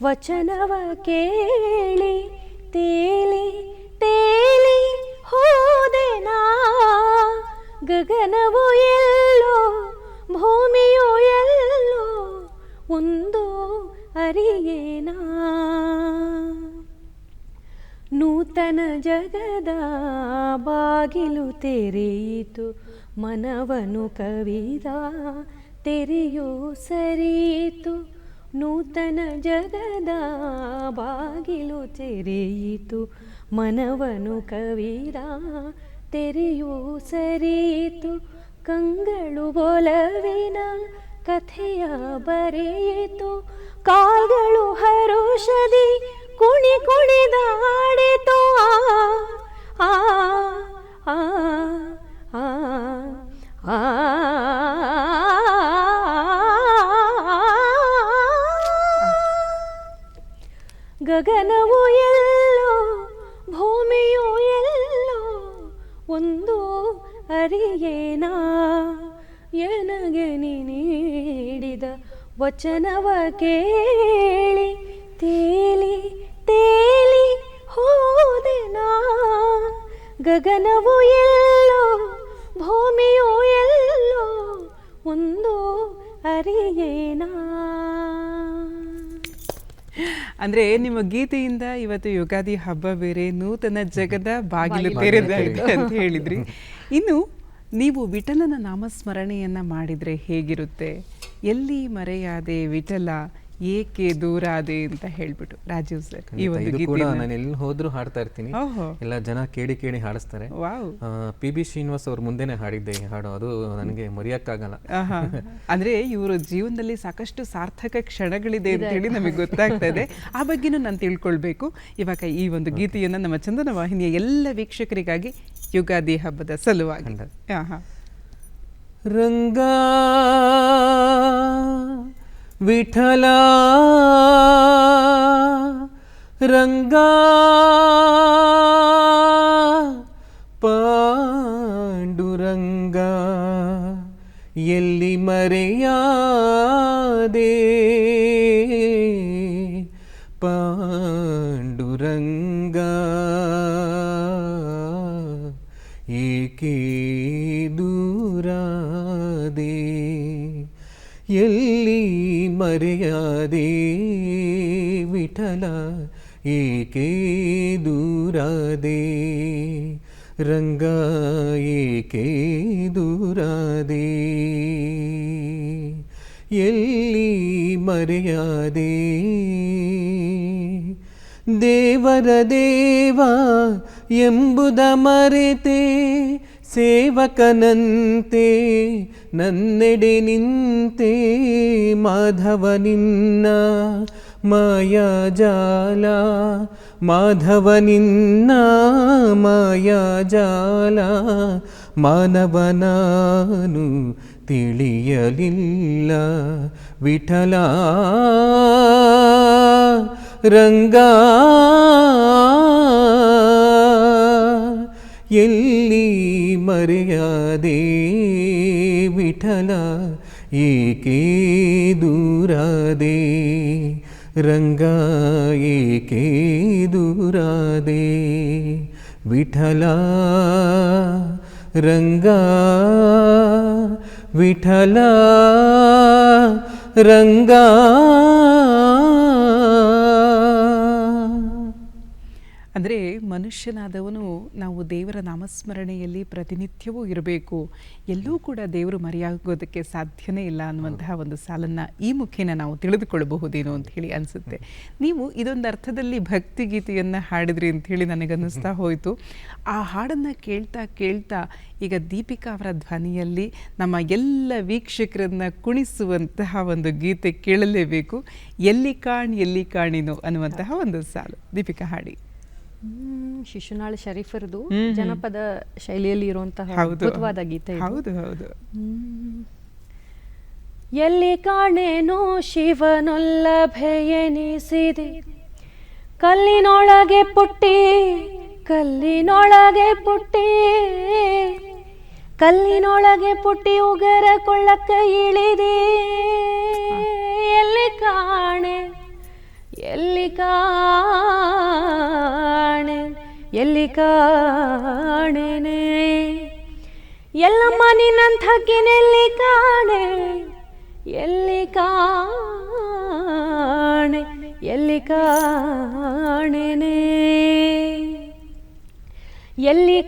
ವಚನವ ಕೇಳಿ ತೇಲಿ ತೇಲಿ ಹೋದೆನಾ. ಗಗನವು ಎಲ್ಲೋ ಭೂಮಿಯು ಎಲ್ಲೋ ಒಂದು ಅರಿಯೇನ. ನೂತನ ಜಗದ ಬಾಗಿಲು ತೆರೆಯಿತು, ಮನವನು ಕವಿದ ತೆರೆಯೋ ಸರಿಯಿತು. ನೂತನ ಜಗದ ಬಾಗಿಲು ತೆರೆಯಿತು, ಮನವನು ಕವಿದ ತೆರೆಯೋ ಸರಿಯಿತು. ಕಂಗಳು ಒಲವಿನ ಕಥೆಯ ಬರೆಯಿತು, ಕಾಲ್ಗಳು ಹರುಷದಿ ಕುಣಿ ಕುಣಿದಾಡಿತು. ಆ ಆ ಆ ಆ ಗಗನವು ಎಲ್ಲೋ ಭೂಮಿಯು ಎಲ್ಲೋ ಒಂದು ಅರಿಯೇನ, ಎನಗೆ ನೀಡಿದ ವಚನವ ಕೇಳಿ ತೇಲಿ ತೇಲಿ ಹೋದೆನಾ. ಗಗನವು ಎಲ್ಲೋ ಭೂಮಿಯು ಎಲ್ಲೋ ಒಂದು ಅರಿಯೇನ. ಅಂದ್ರೆ ನಿಮ್ಮ ಗೀತೆಯಿಂದ ಇವತ್ತು ಯುಗಾದಿ ಹಬ್ಬ ಬೇರೆ, ನೂತನ ಜಗದ ಬಾಗಿಲು ತೆರೆದಾಗಿದೆ ಅಂತ ಹೇಳಿದ್ರಿ. ಇನ್ನು ನೀವು ವಿಠಲನ ನಾಮಸ್ಮರಣೆಯನ್ನ ಮಾಡಿದ್ರೆ ಹೇಗಿರುತ್ತೆ? ಎಲ್ಲಿ ಮರೆಯಾದೆ ವಿಠಲ, ಏಕೆ ದೂರಾದೆ ಅಂತ ಹೇಳ್ಬಿಟ್ಟು ರಾಜೀವ್ ಸರ್ ಈ ಒಂದು ಗೀತೆ ನಾನು ಎಲ್ಲಿ ಹೋದ್ರು ಹಾಡ್ತಾ ಇರ್ತೀನಿ. ಎಲ್ಲ ಜನ ಕೇಳಿ ಕೇಳಿ ಹಾಡಿಸ್ತಾರೆ. ಪಿ.ಬಿ. ಶ್ರೀನಿವಾಸ್ ಅವ್ರ ಮುಂದೆನೆ ಹಾಡಿದ್ದೆ ಈ ಹಾಡು. ಅದು ನನಗೆ ಮರೆಯಕ್ಕಾಗಲ್ಲ. ಅಂದ್ರೆ ಇವರು ಜೀವನದಲ್ಲಿ ಸಾಕಷ್ಟು ಸಾರ್ಥಕ ಕ್ಷಣಗಳಿದೆ ಅಂತ ಹೇಳಿ ನಮಗೆ ಗೊತ್ತಾಗ್ತಾ ಇದೆ. ಆ ಬಗ್ಗೆನೂ ನಾನು ತಿಳ್ಕೊಳ್ಬೇಕು. ಇವಾಗ ಈ ಒಂದು ಗೀತೆಯನ್ನ ನಮ್ಮ ಚಂದನ ವಾಹಿನಿಯ ಎಲ್ಲ ವೀಕ್ಷಕರಿಗಾಗಿ ಯುಗಾದಿ ಹಬ್ಬದ ಸಲುವಾಗಿ. ರಂಗ ವಿಠಲ ರಂಗ ಪಾಂಡುರಂಗ ಎಲ್ಲಿ ಮರೆಯಾದೆ ಪಾಂಡುರಂಗ ಏಕೆ ದೂರಾದೆ ಎಲ್ಲಿ ಮರೆಯಾದೆ ವಿಠಲ ಏಕೆ ದೂರಾದೆ ರಂಗ ಏಕೆ ದೂರಾದೆ ಎಲ್ಲಿ ಮರೆಯಾದೆ ದೇವರ ದೇವ ಎಂಬುದ ಮರೆತೆ ಸೇವಕನಂತೆ ನನ್ನೆಡೆ ನಿಂತೆ ಮಾಧವ ನಿನ್ನ ಮಾಯಾಜಾಲ ಮಾಧವ ನಿನ್ನ ಮಾಯಾಜಾಲ ಮಾನವನಾನು ತಿಳಿಯಲಿಲ್ಲ ವಿಠಲ ರಂಗ ಎಲ್ಲಿ ಮರೆಯಾದೆ ವಿಠಲ ಏಕೆ ದೂರಾದೆ ರಂಗ ಏಕೆ ದೂರಾದೆ ವಿಠಲ ರಂಗ ವಿಠಲ ರಂಗ. ಅಂದರೆ ಮನುಷ್ಯನಾದವನು ನಾವು ದೇವರ ನಾಮಸ್ಮರಣೆಯಲ್ಲಿ ಪ್ರತಿನಿತ್ಯವೂ ಇರಬೇಕು, ಎಲ್ಲೂ ಕೂಡ ದೇವರು ಮರೆಯಾಗೋದಕ್ಕೆ ಸಾಧ್ಯನೇ ಇಲ್ಲ ಅನ್ನುವಂತಹ ಒಂದು ಸಾಲನ್ನು ಈ ಮುಖೇನ ನಾವು ತಿಳಿದುಕೊಳ್ಳಬಹುದೇನೋ ಅಂತ ಹೇಳಿ ಅನಿಸುತ್ತೆ. ನೀವು ಇದೊಂದು ಅರ್ಥದಲ್ಲಿ ಭಕ್ತಿಗೀತೆಯನ್ನು ಹಾಡಿದ್ರಿ ಅಂತ ಹೇಳಿ ನನಗನ್ನಿಸ್ತಾ ಹೋಯಿತು. ಆ ಹಾಡನ್ನು ಕೇಳ್ತಾ ಕೇಳ್ತಾ ಈಗ ದೀಪಿಕಾ ಅವರ ಧ್ವನಿಯಲ್ಲಿ ನಮ್ಮ ಎಲ್ಲ ವೀಕ್ಷಕರನ್ನು ಕುಣಿಸುವಂತಹ ಒಂದು ಗೀತೆ ಕೇಳಲೇಬೇಕು. ಎಲ್ಲಿ ಕಾಣಿನೋ ಅನ್ನುವಂತಹ ಒಂದು ಸಾಲು ದೀಪಿಕಾ ಹಾಡಿ. ಶಿಶುನಾಳ ಶರೀಫರದು ಜನಪದ ಶೈಲಿಯಲ್ಲಿ ಇರುವಂತಹ ಅದ್ಭುತವಾದ ಗೀತೆ. ಹೌದು ಹೌದು. ಎಲ್ಲಿ ಕಾಣೇನೋ ಶಿವನೊಲ್ಲಭೆಯೆನಿಸಿದೆ ಕಲ್ಲಿನೊಳಗೆ ಪುಟ್ಟಿ ಕಲ್ಲಿನೊಳಗೆ ಪುಟ್ಟಿ ಕಲ್ಲಿನೊಳಗೆ ಪುಟ್ಟಿ ಉಗರ ಕೊಳ್ಳಕ್ಕ ಇಳಿದೆ ಎಲ್ಲಿ ಕಾಣೆ ಎಲ್ಲಿ ಕಾಣೆ ಎಲ್ಲಿ ಕಾಣೆನೆ ಎಲ್ಲಮ್ಮ ನಿನ್ನಂಥಕ್ಕಿನೆಲ್ಲಿ ಕಾಣೆ ಎಲ್ಲಿ ಕಾಣೆ ಎಲ್ಲಿ ಕಾಣೆನೆ ಎಲ್ಲಿ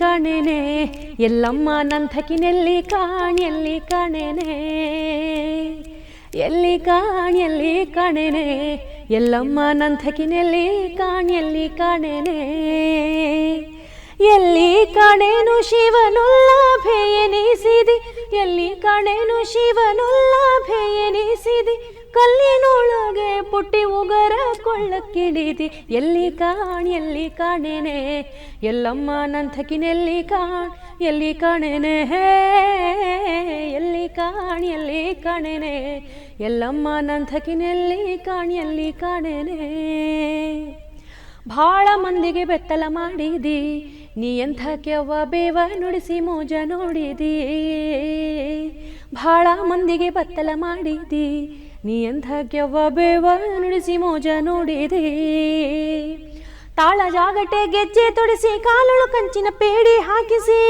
ಕಾಣೆನೆ ಎಲ್ಲಮ್ಮ ನಂಥಕಿನೆಲ್ಲಿ ಎಲ್ಲಿ ಕಾಣೆನೆ ಎಲ್ಲಿ ಕಾಣೆನೆ ಎಲ್ಲಮ್ಮ ನಂಥಕಿನೆಲ್ಲಿ ಎಲ್ಲಿ ಕಾಣೆನೆ ಎಲ್ಲಿ ಕಾಣೇನು ಶಿವನೊಲ್ಲಭೆಯೆನಿಸಿದೆ ಎಲ್ಲಿ ಕಾಣೇನು ಶಿವನೊಲ್ಲಭೆಯೆನಿಸಿದೆ ಕಲ್ಲಿನೊಳಗೆ ಪುಟ್ಟಿ ಉಗರ ಕೊಳ್ಳಕ್ಕಿಳಿದಿ ಎಲ್ಲಿ ಕಾಣೆನೆ ಎಲ್ಲಮ್ಮ ನಂಥಕಿನೆಲ್ಲಿ ಎಲ್ಲಿ ಕಾಣೆನೆ ಎಲ್ಲಿ ಕಾಣೆನೆ ಎಲ್ಲಮ್ಮ ನಂಥಕಿನೆಲ್ಲಿ ಎಲ್ಲಿ ಕಾಣೆನೆ ಭಾಳ ಮಂದಿಗೆ ಬೆತ್ತಲ ಮಾಡಿದಿ ನೀ ಎಂಥ ಕೆವ್ವ ಬೇವ ನುಡಿಸಿ ಮೋಜ ನೋಡಿದಿ ಭಾಳ ಮಂದಿಗೆ ಬೆತ್ತಲ ಮಾಡಿದಿ ನೀ ಎಂಥ ಕೆವ್ವ ಬೇವ ನುಡಿಸಿ ಮೋಜ ನೋಡಿದಿ ತಾಳ ಜಾಗಟೆ ಗೆಜ್ಜೆ ತೊಡಿಸಿ ಕಾಲಳು ಕಂಚಿನ ಪೇಡಿ ಹಾಕಿಸಿ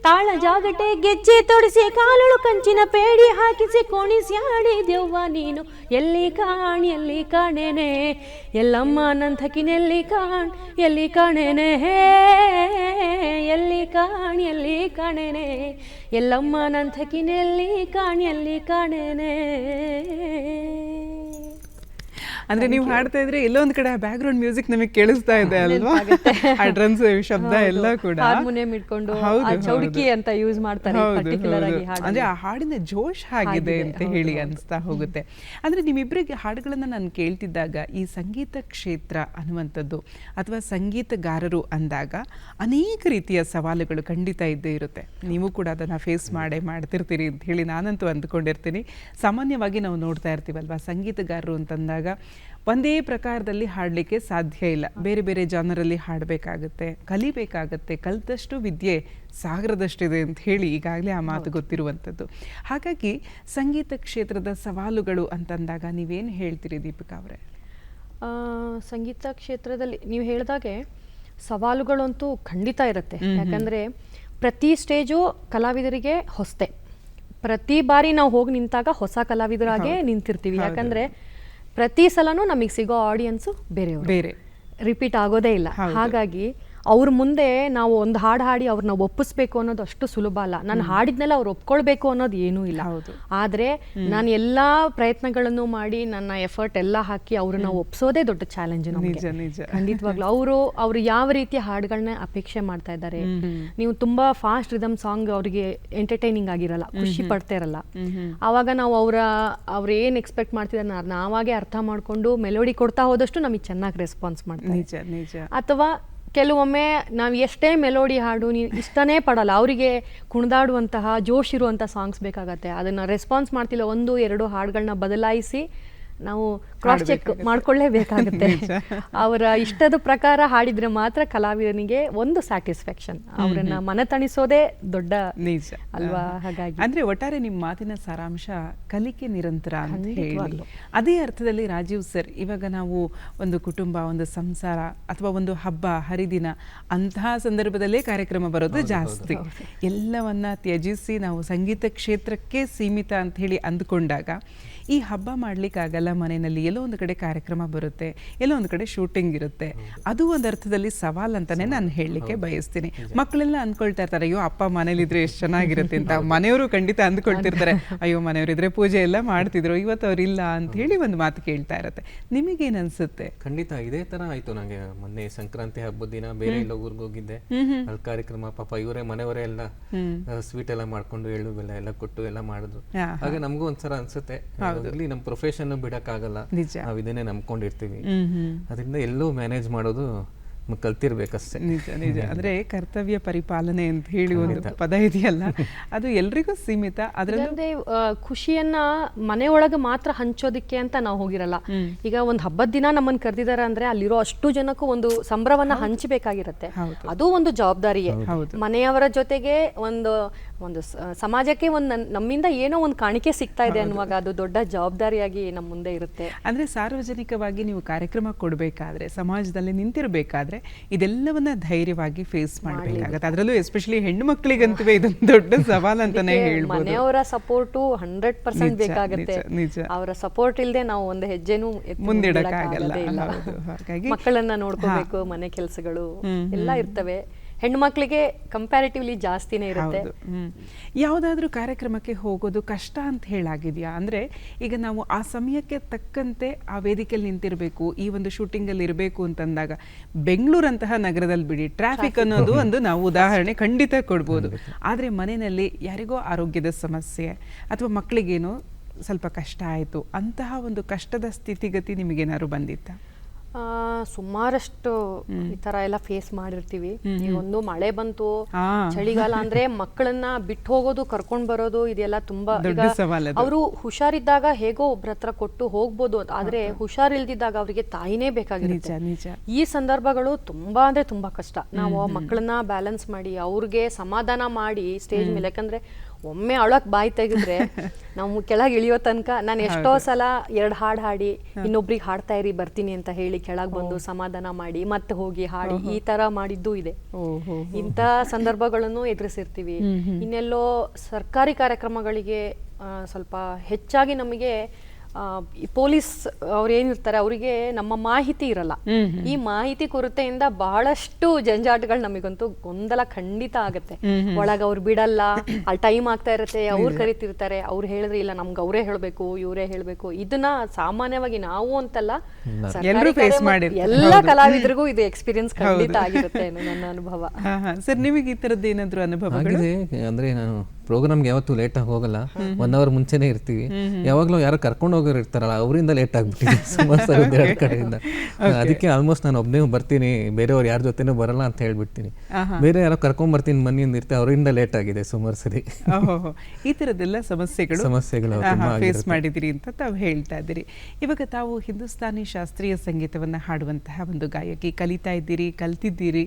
ತಾಳ ಜಾಗಟೆ ಗೆಜ್ಜೆ ತೊಡಿಸಿ ಕಾಲಳು ಕಂಚಿನ ಪೇಡಿ ಹಾಕಿಸಿ ಕೋಣಿಸಿ ಆಡಿದೆವ್ವ ನೀನು ಎಲ್ಲಿ ಕಾಣೆನೆ ಎಲ್ಲಮ್ಮ ನಂಥಕಿನೆಲ್ಲಿ ಎಲ್ಲಿ ಕಾಣೆನೆ ಎಲ್ಲಿ ಕಾಣೆನೆ ಎಲ್ಲಮ್ಮ ನಂಥಕಿನೆಲ್ಲಿ ಎಲ್ಲಿ ಕಾಣೆನೆ. ಅಂದ್ರೆ ನೀವು ಹಾಡ್ತಾ ಇದ್ರೆ ಎಲ್ಲೋ ಒಂದ್ ಕಡೆ ಬ್ಯಾಕ್ ಗ್ರೌಂಡ್ ಮ್ಯೂಸಿಕ್ ನಮಗೆ ಕೇಳಿಸ್ತಾ ಇದೆ ಅಲ್ವಾ, ಆ ಡ್ರಮ್ಸ್ ಶಬ್ದ ಎಲ್ಲ ಕೂಡ ಹಾರ್ಮೋನಿಯಂ ಇಟ್ಕೊಂಡು ಚೌಡಿಕಿ ಅಂತ ಯೂಸ್ ಮಾಡ್ತಾರೆ ಪರ್ಟಿಕ್ಯುಲರ್ ಆಗಿ. ಅಂದ್ರೆ ಆ ಹಾಡಿನ ಜೋಶ್ ಆಗಿದೆ ಅಂತ ಹೇಳಿ ಅನಿಸ್ತಾ ಹೋಗುತ್ತೆ. ಅಂದ್ರೆ ನಿಮ್ಮಿಬ್ಬರಿಗೆ ಹಾಡುಗಳನ್ನ ನಾನು ಕೇಳ್ತಿದ್ದಾಗ ಈ ಸಂಗೀತ ಕ್ಷೇತ್ರ ಅನ್ನುವಂಥದ್ದು ಅಥವಾ ಸಂಗೀತಗಾರರು ಅಂದಾಗ ಅನೇಕ ರೀತಿಯ ಸವಾಲುಗಳು ಖಂಡಿತ ಇದ್ದೇ ಇರುತ್ತೆ. ನೀವು ಕೂಡ ಅದನ್ನ ಫೇಸ್ ಮಾಡ್ತಿರ್ತೀರಿ ಅಂತ ಹೇಳಿ ನಾನಂತೂ ಅಂದ್ಕೊಂಡಿರ್ತೀನಿ. ಸಾಮಾನ್ಯವಾಗಿ ನಾವು ನೋಡ್ತಾ ಇರ್ತೀವಲ್ವಾ, ಸಂಗೀತಗಾರರು ಅಂತಂದಾಗ ಒಂದೇ ಪ್ರಕಾರದಲ್ಲಿ ಹಾಡಲಿಕ್ಕೆ ಸಾಧ್ಯ ಇಲ್ಲ, ಬೇರೆ ಬೇರೆ ಜಾನರಲ್ಲಿ ಹಾಡಬೇಕಾಗತ್ತೆ, ಕಲಿಬೇಕಾಗತ್ತೆ. ಕಲಿತಷ್ಟು ವಿದ್ಯೆ ಸಾಗರದಷ್ಟಿದೆ ಅಂತ ಹೇಳಿ ಈಗಾಗಲೇ ಆ ಮಾತು ಗೊತ್ತಿರುವಂಥದ್ದು. ಹಾಗಾಗಿ ಸಂಗೀತ ಕ್ಷೇತ್ರದ ಸವಾಲುಗಳು ಅಂತಂದಾಗ ನೀವೇನು ಹೇಳ್ತೀರಿ ದೀಪಿಕಾ ಅವರೇ? ಸಂಗೀತ ಕ್ಷೇತ್ರದಲ್ಲಿ ನೀವು ಹೇಳಿದಾಗೆ ಸವಾಲುಗಳಂತೂ ಖಂಡಿತ ಇರುತ್ತೆ. ಯಾಕಂದರೆ ಪ್ರತಿ ಸ್ಟೇಜು ಕಲಾವಿದರಿಗೆ ಹೊಸತೆ. ಪ್ರತಿ ಬಾರಿ ನಾವು ಹೋಗಿ ನಿಂತಾಗ ಹೊಸ ಕಲಾವಿದರಾಗೆ ನಿಂತಿರ್ತೀವಿ. ಯಾಕಂದರೆ ಪ್ರತಿ ಸಲನೂ ನಮಗೆ ಸಿಗೋ ಆಡಿಯನ್ಸು ಬೇರೆ ರಿಪೀಟ್ ಆಗೋದೇ ಇಲ್ಲ. ಹಾಗಾಗಿ ಅವ್ರ ಮುಂದೆ ನಾವು ಒಂದು ಹಾಡು ಹಾಡಿ ಅವ್ರನ್ನ ಒಪ್ಪಿಸ್ಬೇಕು ಅನ್ನೋದು ಅಷ್ಟು ಸುಲಭ ಅಲ್ಲ. ನಾನು ಹಾಡಿದ್ನೆಲ್ಲ ಅವ್ರು ಒಪ್ಕೊಳ್ಬೇಕು ಅನ್ನೋದು ಏನೂ ಇಲ್ಲ. ಆದರೆ ನಾನು ಎಲ್ಲ ಪ್ರಯತ್ನಗಳನ್ನು ಮಾಡಿ ನನ್ನ ಎಫರ್ಟ್ ಎಲ್ಲ ಹಾಕಿ ಅವ್ರನ್ನ ಒಪ್ಸೋದೇ ದೊಡ್ಡ ಚಾಲೆಂಜ್ ನಮಗೆ. ಖಂಡಿತವಾಗ್ಲೂ ಅವರು ಯಾವ ರೀತಿಯ ಹಾಡುಗಳನ್ನ ಅಪೇಕ್ಷೆ ಮಾಡ್ತಾ ಇದ್ದಾರೆ. ನೀವು ತುಂಬಾ ಫಾಸ್ಟ್ ರಿದಮ್ ಸಾಂಗ್ ಅವರಿಗೆ ಎಂಟರ್ಟೈನಿಂಗ್ ಆಗಿರಲ್ಲ, ಖುಷಿ ಪಡ್ತಾ ಇರಲ್ಲ. ಆವಾಗ ನಾವು ಅವ್ರು ಏನು ಎಕ್ಸ್ಪೆಕ್ಟ್ ಮಾಡ್ತಿದ್ದಾರೆ ನಾವಾಗೆ ಅರ್ಥ ಮಾಡ್ಕೊಂಡು ಮೆಲೋಡಿ ಕೊಡ್ತಾ ಹೋದಷ್ಟು ನಮಗೆ ಚೆನ್ನಾಗಿ ರೆಸ್ಪಾನ್ಸ್ ಮಾಡ್ತಾರೆ. ಅಥವಾ ಕೆಲವೊಮ್ಮೆ ನಾವು ಎಷ್ಟೇ ಮೆಲೋಡಿ ಹಾಡು ನೀವು ಇಷ್ಟನೇ ಪಡಲ್ಲ, ಅವರಿಗೆ ಕುಣಿದಾಡುವಂತಹ ಜೋಶ್ ಇರುವಂಥ ಸಾಂಗ್ಸ್ ಬೇಕಾಗತ್ತೆ. ಅದನ್ನು ರೆಸ್ಪಾನ್ಸ್ ಮಾಡ್ತಿಲ್ಲ, 1-2 ಹಾಡುಗಳನ್ನ ಬದಲಾಯಿಸಿ ನಾವು ಕ್ರಾಸ್ ಚೆಕ್ ಮಾಡ್ಕೊಳ್ಳೇಬೇಕಾಗುತ್ತೆ. ಅವರ ಇಷ್ಟದ ಪ್ರಕಾರ ಹಾಡಿದ್ರೆ ಮಾತ್ರ ಕಲಾವಿದನಿಗೆ ಒಂದು ಸ್ಯಾಟಿಸ್ಫ್ಯಾಕ್ಷನ್, ಅವರನ್ನ ಮನತಣಿಸೋದೇ ದೊಡ್ಡ ನಿಜ ಅಲ್ವಾ? ಹಾಗಾಗಿ ಅಂದ್ರೆ ಒಟ್ಟಾರೆ ನಿಮ್ಮ ಮಾತಿನ ಸಾರಾಂಶ ಕಲಿಕೆ ನಿರಂತರ ಅಂತ ಹೇಳಿ. ಅದೇ ಅರ್ಥದಲ್ಲಿ ರಾಜೀವ್ ಸರ್, ಇವಾಗ ನಾವು ಒಂದು ಕುಟುಂಬ, ಒಂದು ಸಂಸಾರ ಅಥವಾ ಒಂದು ಹಬ್ಬ ಹರಿದಿನ ಅಂತಹ ಸಂದರ್ಭದಲ್ಲೇ ಕಾರ್ಯಕ್ರಮ ಬರೋದು ಜಾಸ್ತಿ. ಎಲ್ಲವನ್ನ ತ್ಯಜಿಸಿ ನಾವು ಸಂಗೀತ ಕ್ಷೇತ್ರಕ್ಕೆ ಸೀಮಿತ ಅಂತ ಹೇಳಿ ಅಂದ್ಕೊಂಡಾಗ ಈ ಹಬ್ಬ ಮಾಡ್ಲಿಕ್ಕಾಗಲ್ಲ. ಮನೆಯಲ್ಲಿ ಎಲ್ಲೋ ಒಂದು ಕಡೆ ಕಾರ್ಯಕ್ರಮ ಬರುತ್ತೆ, ಎಲ್ಲೋ ಒಂದು ಕಡೆ ಶೂಟಿಂಗ್ ಇರುತ್ತೆ. ಅದು ಒಂದು ಅರ್ಥದಲ್ಲಿ ಸವಾಲ್ ಅಂತಾನೆ ನಾನು ಹೇಳಲಿಕ್ಕೆ ಬಯಸ್ತೀನಿ. ಮಕ್ಕಳೆಲ್ಲ ಅಂದ್ಕೊಳ್ತಾ ಇರ್ತಾರೆ, ಅಯ್ಯೋ ಅಪ್ಪ ಮನೇಲಿದ್ರೆ ಎಷ್ಟು ಚೆನ್ನಾಗಿರುತ್ತೆ ಅಂತ. ಮನೆಯವರು ಖಂಡಿತ ಅಂದ್ಕೊಳ್ತಿರ್ತಾರೆ, ಅಯ್ಯೋ ಮನೆಯವರಿದ್ರೆ ಪೂಜೆ ಎಲ್ಲ ಮಾಡ್ತಿದ್ರು, ಇವತ್ತು ಅವ್ರಿಲ್ಲ ಅಂತ ಹೇಳಿ ಒಂದು ಮಾತು ಕೇಳ್ತಾ ಇರತ್ತೆ. ನಿಮಗೇನು ಅನ್ಸುತ್ತೆ? ಖಂಡಿತ ಇದೇ ತರ ಆಯ್ತು ನಂಗೆ. ಮೊನ್ನೆ ಸಂಕ್ರಾಂತಿ ಹಬ್ಬದ ದಿನ ಬೇರೆ ಎಲ್ಲ ಊರಿಗೆ ಹೋಗಿದ್ದೆ. ಅಲ್ಲಿ ಕಾರ್ಯಕ್ರಮ ಪಾಪ ಇವರೇ ಮನೆಯವರೇ ಎಲ್ಲ ಸ್ವೀಟ್ ಎಲ್ಲ ಮಾಡ್ಕೊಂಡು ಎಳ್ಳು ಬೆಲ್ಲ ಎಲ್ಲ ಕೊಟ್ಟು ಎಲ್ಲ ಮಾಡಿದ್ರು. ಹಾಗೆ ನಮಗೂ ಒಂದ್ಸಲ ಅನ್ಸುತ್ತೆ, ಇಲ್ಲಿ ನಮ್ಮ ಪ್ರೊಫೆಷನ್ ಬಿಡಕ್ಕಾಗಲ್ಲ, ನಾವ್ ಇದನ್ನೇ ನಂಬ್ಕೊಂಡಿರ್ತೀವಿ. ಅದರಿಂದ ಎಲ್ಲೂ ಮ್ಯಾನೇಜ್ ಮಾಡೋದು ಕಲ್ತಿರ್ಬೇಕಷ್ಟೇ. ನಿಜ. ಅಂದ್ರೆ ಕರ್ತವ್ಯ ಪರಿಪಾಲನೆ ಅಂತ ಹೇಳಿ ಒಂದು ಪದ ಇದೆಯಲ್ಲ, ಅದು ಎಲ್ರಿಗೂ ಸೀಮಿತ. ಅದರಲ್ಲಿ ಖುಷಿಯನ್ನ ಮನೆಯೊಳಗೆ ಮಾತ್ರ ಹಂಚೋದಿಕ್ಕೆ ಅಂತ ನಾವು ಹೋಗಿರಲ್ಲ. ಈಗ ಒಂದು ಹಬ್ಬದ ದಿನ ನಮ್ಮನ್ನ ಕರೆದಿದ್ದಾರೆ ಅಂದ್ರೆ ಅಲ್ಲಿರೋ ಅಷ್ಟು ಜನಕ್ಕೂ ಒಂದು ಸಂಭ್ರಮವನ್ನ ಹಂಚಬೇಕಾಗಿರುತ್ತೆ. ಅದು ಒಂದು ಜವಾಬ್ದಾರಿಯೇ. ಮನೆಯವರ ಜೊತೆಗೆ ಒಂದು ಸಮಾಜಕ್ಕೆ ಒಂದು ನಮ್ಮಿಂದ ಏನೋ ಒಂದು ಕಾಣಿಕೆ ಸಿಗ್ತಾ ಇದೆ ಅನ್ನುವಾಗ ಅದು ದೊಡ್ಡ ಜವಾಬ್ದಾರಿಯಾಗಿ ನಮ್ಮ ಮುಂದೆ ಇರುತ್ತೆ. ಅಂದ್ರೆ ಸಾರ್ವಜನಿಕವಾಗಿ ನೀವು ಕಾರ್ಯಕ್ರಮ ಕೊಡಬೇಕಾದ್ರೆ, ಸಮಾಜದಲ್ಲಿ ನಿಂತಿರಬೇಕಾದ್ರೆ ಇದೆಲ್ಲವನ್ನ ಧೈರ್ಯವಾಗಿ ಫೇಸ್ ಮಾಡಬೇಕಾಗತ್ತೆ. ಅದರಲ್ಲೂ ಎಸ್ಪೆಷಲಿ ಹೆಣ್ಣು ಮಕ್ಕಳಿಗಂತೂ ಇದೊಂದು ದೊಡ್ಡ ಸವಾಲ್ ಅಂತಾನೆ ಹೇಳ್ಬೋದು. ಮನೆಯವರ ಸಪೋರ್ಟು 100% ಬೇಕಾಗುತ್ತೆ. ಅವರ ಸಪೋರ್ಟ್ ಇಲ್ಲದೆ ನಾವು ಒಂದು ಹೆಜ್ಜೆನೂ ಮುಂದಿಡಕ್ಕಾಗಲ್ಲ. ಮಕ್ಕಳನ್ನ ನೋಡ್ಕೋಬೇಕು, ಮನೆ ಕೆಲಸಗಳು ಎಲ್ಲ ಇರ್ತವೆ. ಹೆಣ್ಣು ಮಕ್ಕಳಿಗೆ ಕಂಪ್ಯಾರಿಟಿವ್ಲಿ ಜಾಸ್ತಿನೇ ಇರುತ್ತೆ. ಯಾವುದಾದ್ರೂ ಕಾರ್ಯಕ್ರಮಕ್ಕೆ ಹೋಗೋದು ಕಷ್ಟ ಅಂತ ಹೇಳಾಗಿದೆಯಾ? ಅಂದ್ರೆ ಈಗ ನಾವು ಆ ಸಮಯಕ್ಕೆ ತಕ್ಕಂತೆ ಆ ವೇದಿಕೆಯಲ್ಲಿ ನಿಂತಿರಬೇಕು, ಈ ಒಂದು ಶೂಟಿಂಗ್ ಅಲ್ಲಿ ಇರಬೇಕು ಅಂತಂದಾಗ ಬೆಂಗಳೂರಂತಹ ನಗರದಲ್ಲಿ ಬಿಡಿ, ಟ್ರಾಫಿಕ್ ಅನ್ನೋದು ಒಂದು ನಾವು ಉದಾಹರಣೆ ಖಂಡಿತ ಕೊಡ್ಬೋದು. ಆದ್ರೆ ಮನೆಯಲ್ಲಿ ಯಾರಿಗೋ ಆರೋಗ್ಯದ ಸಮಸ್ಯೆ ಅಥವಾ ಮಕ್ಕಳಿಗೇನೋ ಸ್ವಲ್ಪ ಕಷ್ಟ ಆಯ್ತು, ಅಂತಹ ಒಂದು ಕಷ್ಟದ ಸ್ಥಿತಿಗತಿ ನಿಮಗೇನಾದ್ರು ಬಂದಿತ್ತಾ? ಸುಮಾರಷ್ಟು ಈ ತರ ಎಲ್ಲ ಫೇಸ್ ಮಾಡಿರ್ತೀವಿ. ಈಗ ಒಂದು ಮಳೆ ಬಂತು, ಚಳಿಗಾಲ ಅಂದ್ರೆ ಮಕ್ಕಳನ್ನ ಬಿಟ್ಟು ಹೋಗೋದು, ಕರ್ಕೊಂಡ್ ಬರೋದು, ಇದೆಲ್ಲ ತುಂಬಾ. ಅವರು ಹುಷಾರಿದ್ದಾಗ ಹೇಗೋ ಒಬ್ರ ಹತ್ರ ಕೊಟ್ಟು ಹೋಗ್ಬೋದು, ಆದ್ರೆ ಹುಷಾರಿಲ್ದಿದ್ದಾಗ ಅವರಿಗೆ ತಾಯಿನೇ ಬೇಕಾಗಿರುತ್ತೆ. ಈ ಸಂದರ್ಭಗಳು ತುಂಬಾ ಅಂದ್ರೆ ತುಂಬಾ ಕಷ್ಟ. ನಾವು ಮಕ್ಕಳನ್ನ ಬ್ಯಾಲೆನ್ಸ್ ಮಾಡಿ ಅವ್ರಿಗೆ ಸಮಾಧಾನ ಮಾಡಿ ಸ್ಟೇಜ್ ಮೇಲೆ, ಯಾಕಂದ್ರೆ ಒಮ್ಮೆ ಅಳಕ್ ಬಾಯಿ ತೆಗೆದ್ರೆ ನಾವು ಕೆಳಗೆ ಇಳಿಯೋ ತನಕ ನಾನು ಎಷ್ಟೋ ಸಲ 2 ಹಾಡು ಹಾಡಿ ಇನ್ನೊಬ್ರಿಗೆ ಹಾಡ್ತಾ ಇರಿ ಬರ್ತೀನಿ ಅಂತ ಹೇಳಿ ಕೆಳಗೆ ಬಂದು ಸಮಾಧಾನ ಮಾಡಿ ಮತ್ತೆ ಹೋಗಿ ಹಾಡಿ ಈ ತರ ಮಾಡಿದ್ದು ಇದೆ. ಇಂಥ ಸಂದರ್ಭಗಳನ್ನು ಎದುರಿಸಿರ್ತೀವಿ. ಇನ್ನೆಲ್ಲೋ ಸರ್ಕಾರಿ ಕಾರ್ಯಕ್ರಮಗಳಿಗೆ ಸ್ವಲ್ಪ ಹೆಚ್ಚಾಗಿ ನಮಗೆ ಪೊಲೀಸ್ ಅವ್ರು ಏನಿರ್ತಾರೆ ಅವರಿಗೆ ನಮ್ಮ ಮಾಹಿತಿ ಇರಲ್ಲ. ಈ ಮಾಹಿತಿ ಕೊರತೆಯಿಂದ ಬಹಳಷ್ಟು ಜಂಜಾಟಗಳು ನಮಗಂತೂ ಗೊಂದಲ ಖಂಡಿತ ಆಗತ್ತೆ. ಒಳಗ ಅವ್ರು ಬಿಡಲ್ಲ, ಅಲ್ಲಿ ಟೈಮ್ ಆಗ್ತಾ ಇರುತ್ತೆ, ಅವ್ರು ಕರಿತಿರ್ತಾರೆ, ಅವ್ರು ಹೇಳಿದ್ರೆ ಇಲ್ಲ ನಮ್ಗೆ ಅವರೇ ಹೇಳ್ಬೇಕು, ಇವರೇ ಹೇಳ್ಬೇಕು. ಇದನ್ನ ಸಾಮಾನ್ಯವಾಗಿ ನಾವು ಅಂತಲ್ಲ, ಎಲ್ಲ ಕಲಾವಿದರಿಗೂ ಇದು ಎಕ್ಸ್ಪೀರಿಯನ್ಸ್ ಖಂಡಿತ ಆಗಿರುತ್ತೆ ನನ್ನ ಅನುಭವ. ಸರ್, ನಿಮಗೆ ಈ ತರದ್ದು ಏನಾದ್ರು ಅನುಭವ? ಅಂದ್ರೆ ನಾನು ಪ್ರೋಗ್ರಾಮ್ಗೆ ಯಾವತ್ತೂ ಲೇಟಾಗಿ ಹೋಗಲ್ಲ, 1 ಅವರ್ ಮುಂಚೆನೇ ಇರ್ತೀವಿ. ಯಾವಾಗಲೂ ಯಾರೋ ಕರ್ಕೊಂಡು ಹೋಗೋರು ಇರ್ತಾರಲ್ಲ ಅವರಿಂದ ಲೇಟ್ ಆಗ್ಬಿಟ್ಟಿದೆ ಸುಮಾರು ಸಲ 2 ಕಡೆಯಿಂದ. ಅದಕ್ಕೆ ಆಲ್ಮೋಸ್ಟ್ ನಾನು ಒಬ್ಬನೇ ಬರ್ತೀನಿ, ಬೇರೆಯವ್ರು ಯಾರ ಜೊತೆನೂ ಬರಲ್ಲ ಅಂತ ಹೇಳ್ಬಿಡ್ತೀನಿ. ಬೇರೆ ಯಾರೋ ಕರ್ಕೊಂಡ್ಬರ್ತೀನಿ ಮನೆಯಿಂದ ಇರ್ತಾರೆ, ಅವರಿಂದ ಲೇಟ್ ಆಗಿದೆ ಸುಮಾರು ಸರಿ. ಈ ಥರದ್ದೆಲ್ಲ ಸಮಸ್ಯೆಗಳು ಫೇಸ್ ಮಾಡಿದಿರಿ ಅಂತ ತಾವು ಹೇಳ್ತಾ ಇದ್ದೀರಿ. ಇವಾಗ ತಾವು ಹಿಂದೂಸ್ತಾನಿ ಶಾಸ್ತ್ರೀಯ ಸಂಗೀತವನ್ನು ಹಾಡುವಂತಹ ಒಂದು ಗಾಯಕಿ, ಕಲ್ತಿದ್ದೀರಿ,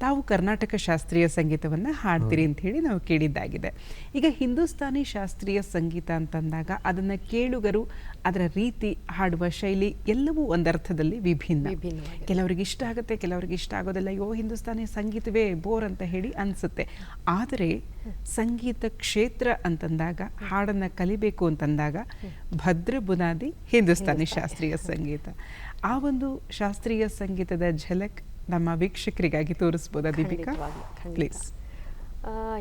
ತಾವು ಕರ್ನಾಟಕ ಶಾಸ್ತ್ರೀಯ ಸಂಗೀತವನ್ನು ಹಾಡ್ತೀರಿ ಅಂತ ಹೇಳಿ ನಾವು ಕೇಳಿದ್ದಾಗಿದೆ. ಈಗ ಹಿಂದೂಸ್ತಾನಿ ಶಾಸ್ತ್ರೀಯ ಸಂಗೀತ ಅಂತಂದಾಗ ಅದನ್ನು ಕೇಳುಗರು, ಅದರ ರೀತಿ, ಹಾಡುವ ಶೈಲಿ ಎಲ್ಲವೂ ಒಂದರ್ಥದಲ್ಲಿ ವಿಭಿನ್ನ. ಕೆಲವರಿಗೆ ಇಷ್ಟ ಆಗುತ್ತೆ, ಕೆಲವರಿಗೆ ಇಷ್ಟ ಆಗೋದಿಲ್ಲ. ಅಯ್ಯೋ ಹಿಂದೂಸ್ತಾನಿ ಸಂಗೀತವೇ ಬೋರ್ ಅಂತ ಹೇಳಿ ಅನಿಸುತ್ತೆ. ಆದರೆ ಸಂಗೀತ ಕ್ಷೇತ್ರ ಅಂತಂದಾಗ, ಹಾಡನ್ನು ಕಲಿಬೇಕು ಅಂತಂದಾಗ ಭದ್ರ ಬುನಾದಿ ಹಿಂದೂಸ್ತಾನಿ ಶಾಸ್ತ್ರೀಯ ಸಂಗೀತ. ಆ ಒಂದು ಶಾಸ್ತ್ರೀಯ ಸಂಗೀತದ ಝಲಕ್ ನಮ್ಮ ವೀಕ್ಷಕರಿಗಾಗಿ ತೋರಿಸ್ಬೋದಾ ದೀಪಿಕಾ ಪ್ಲೀಸ್?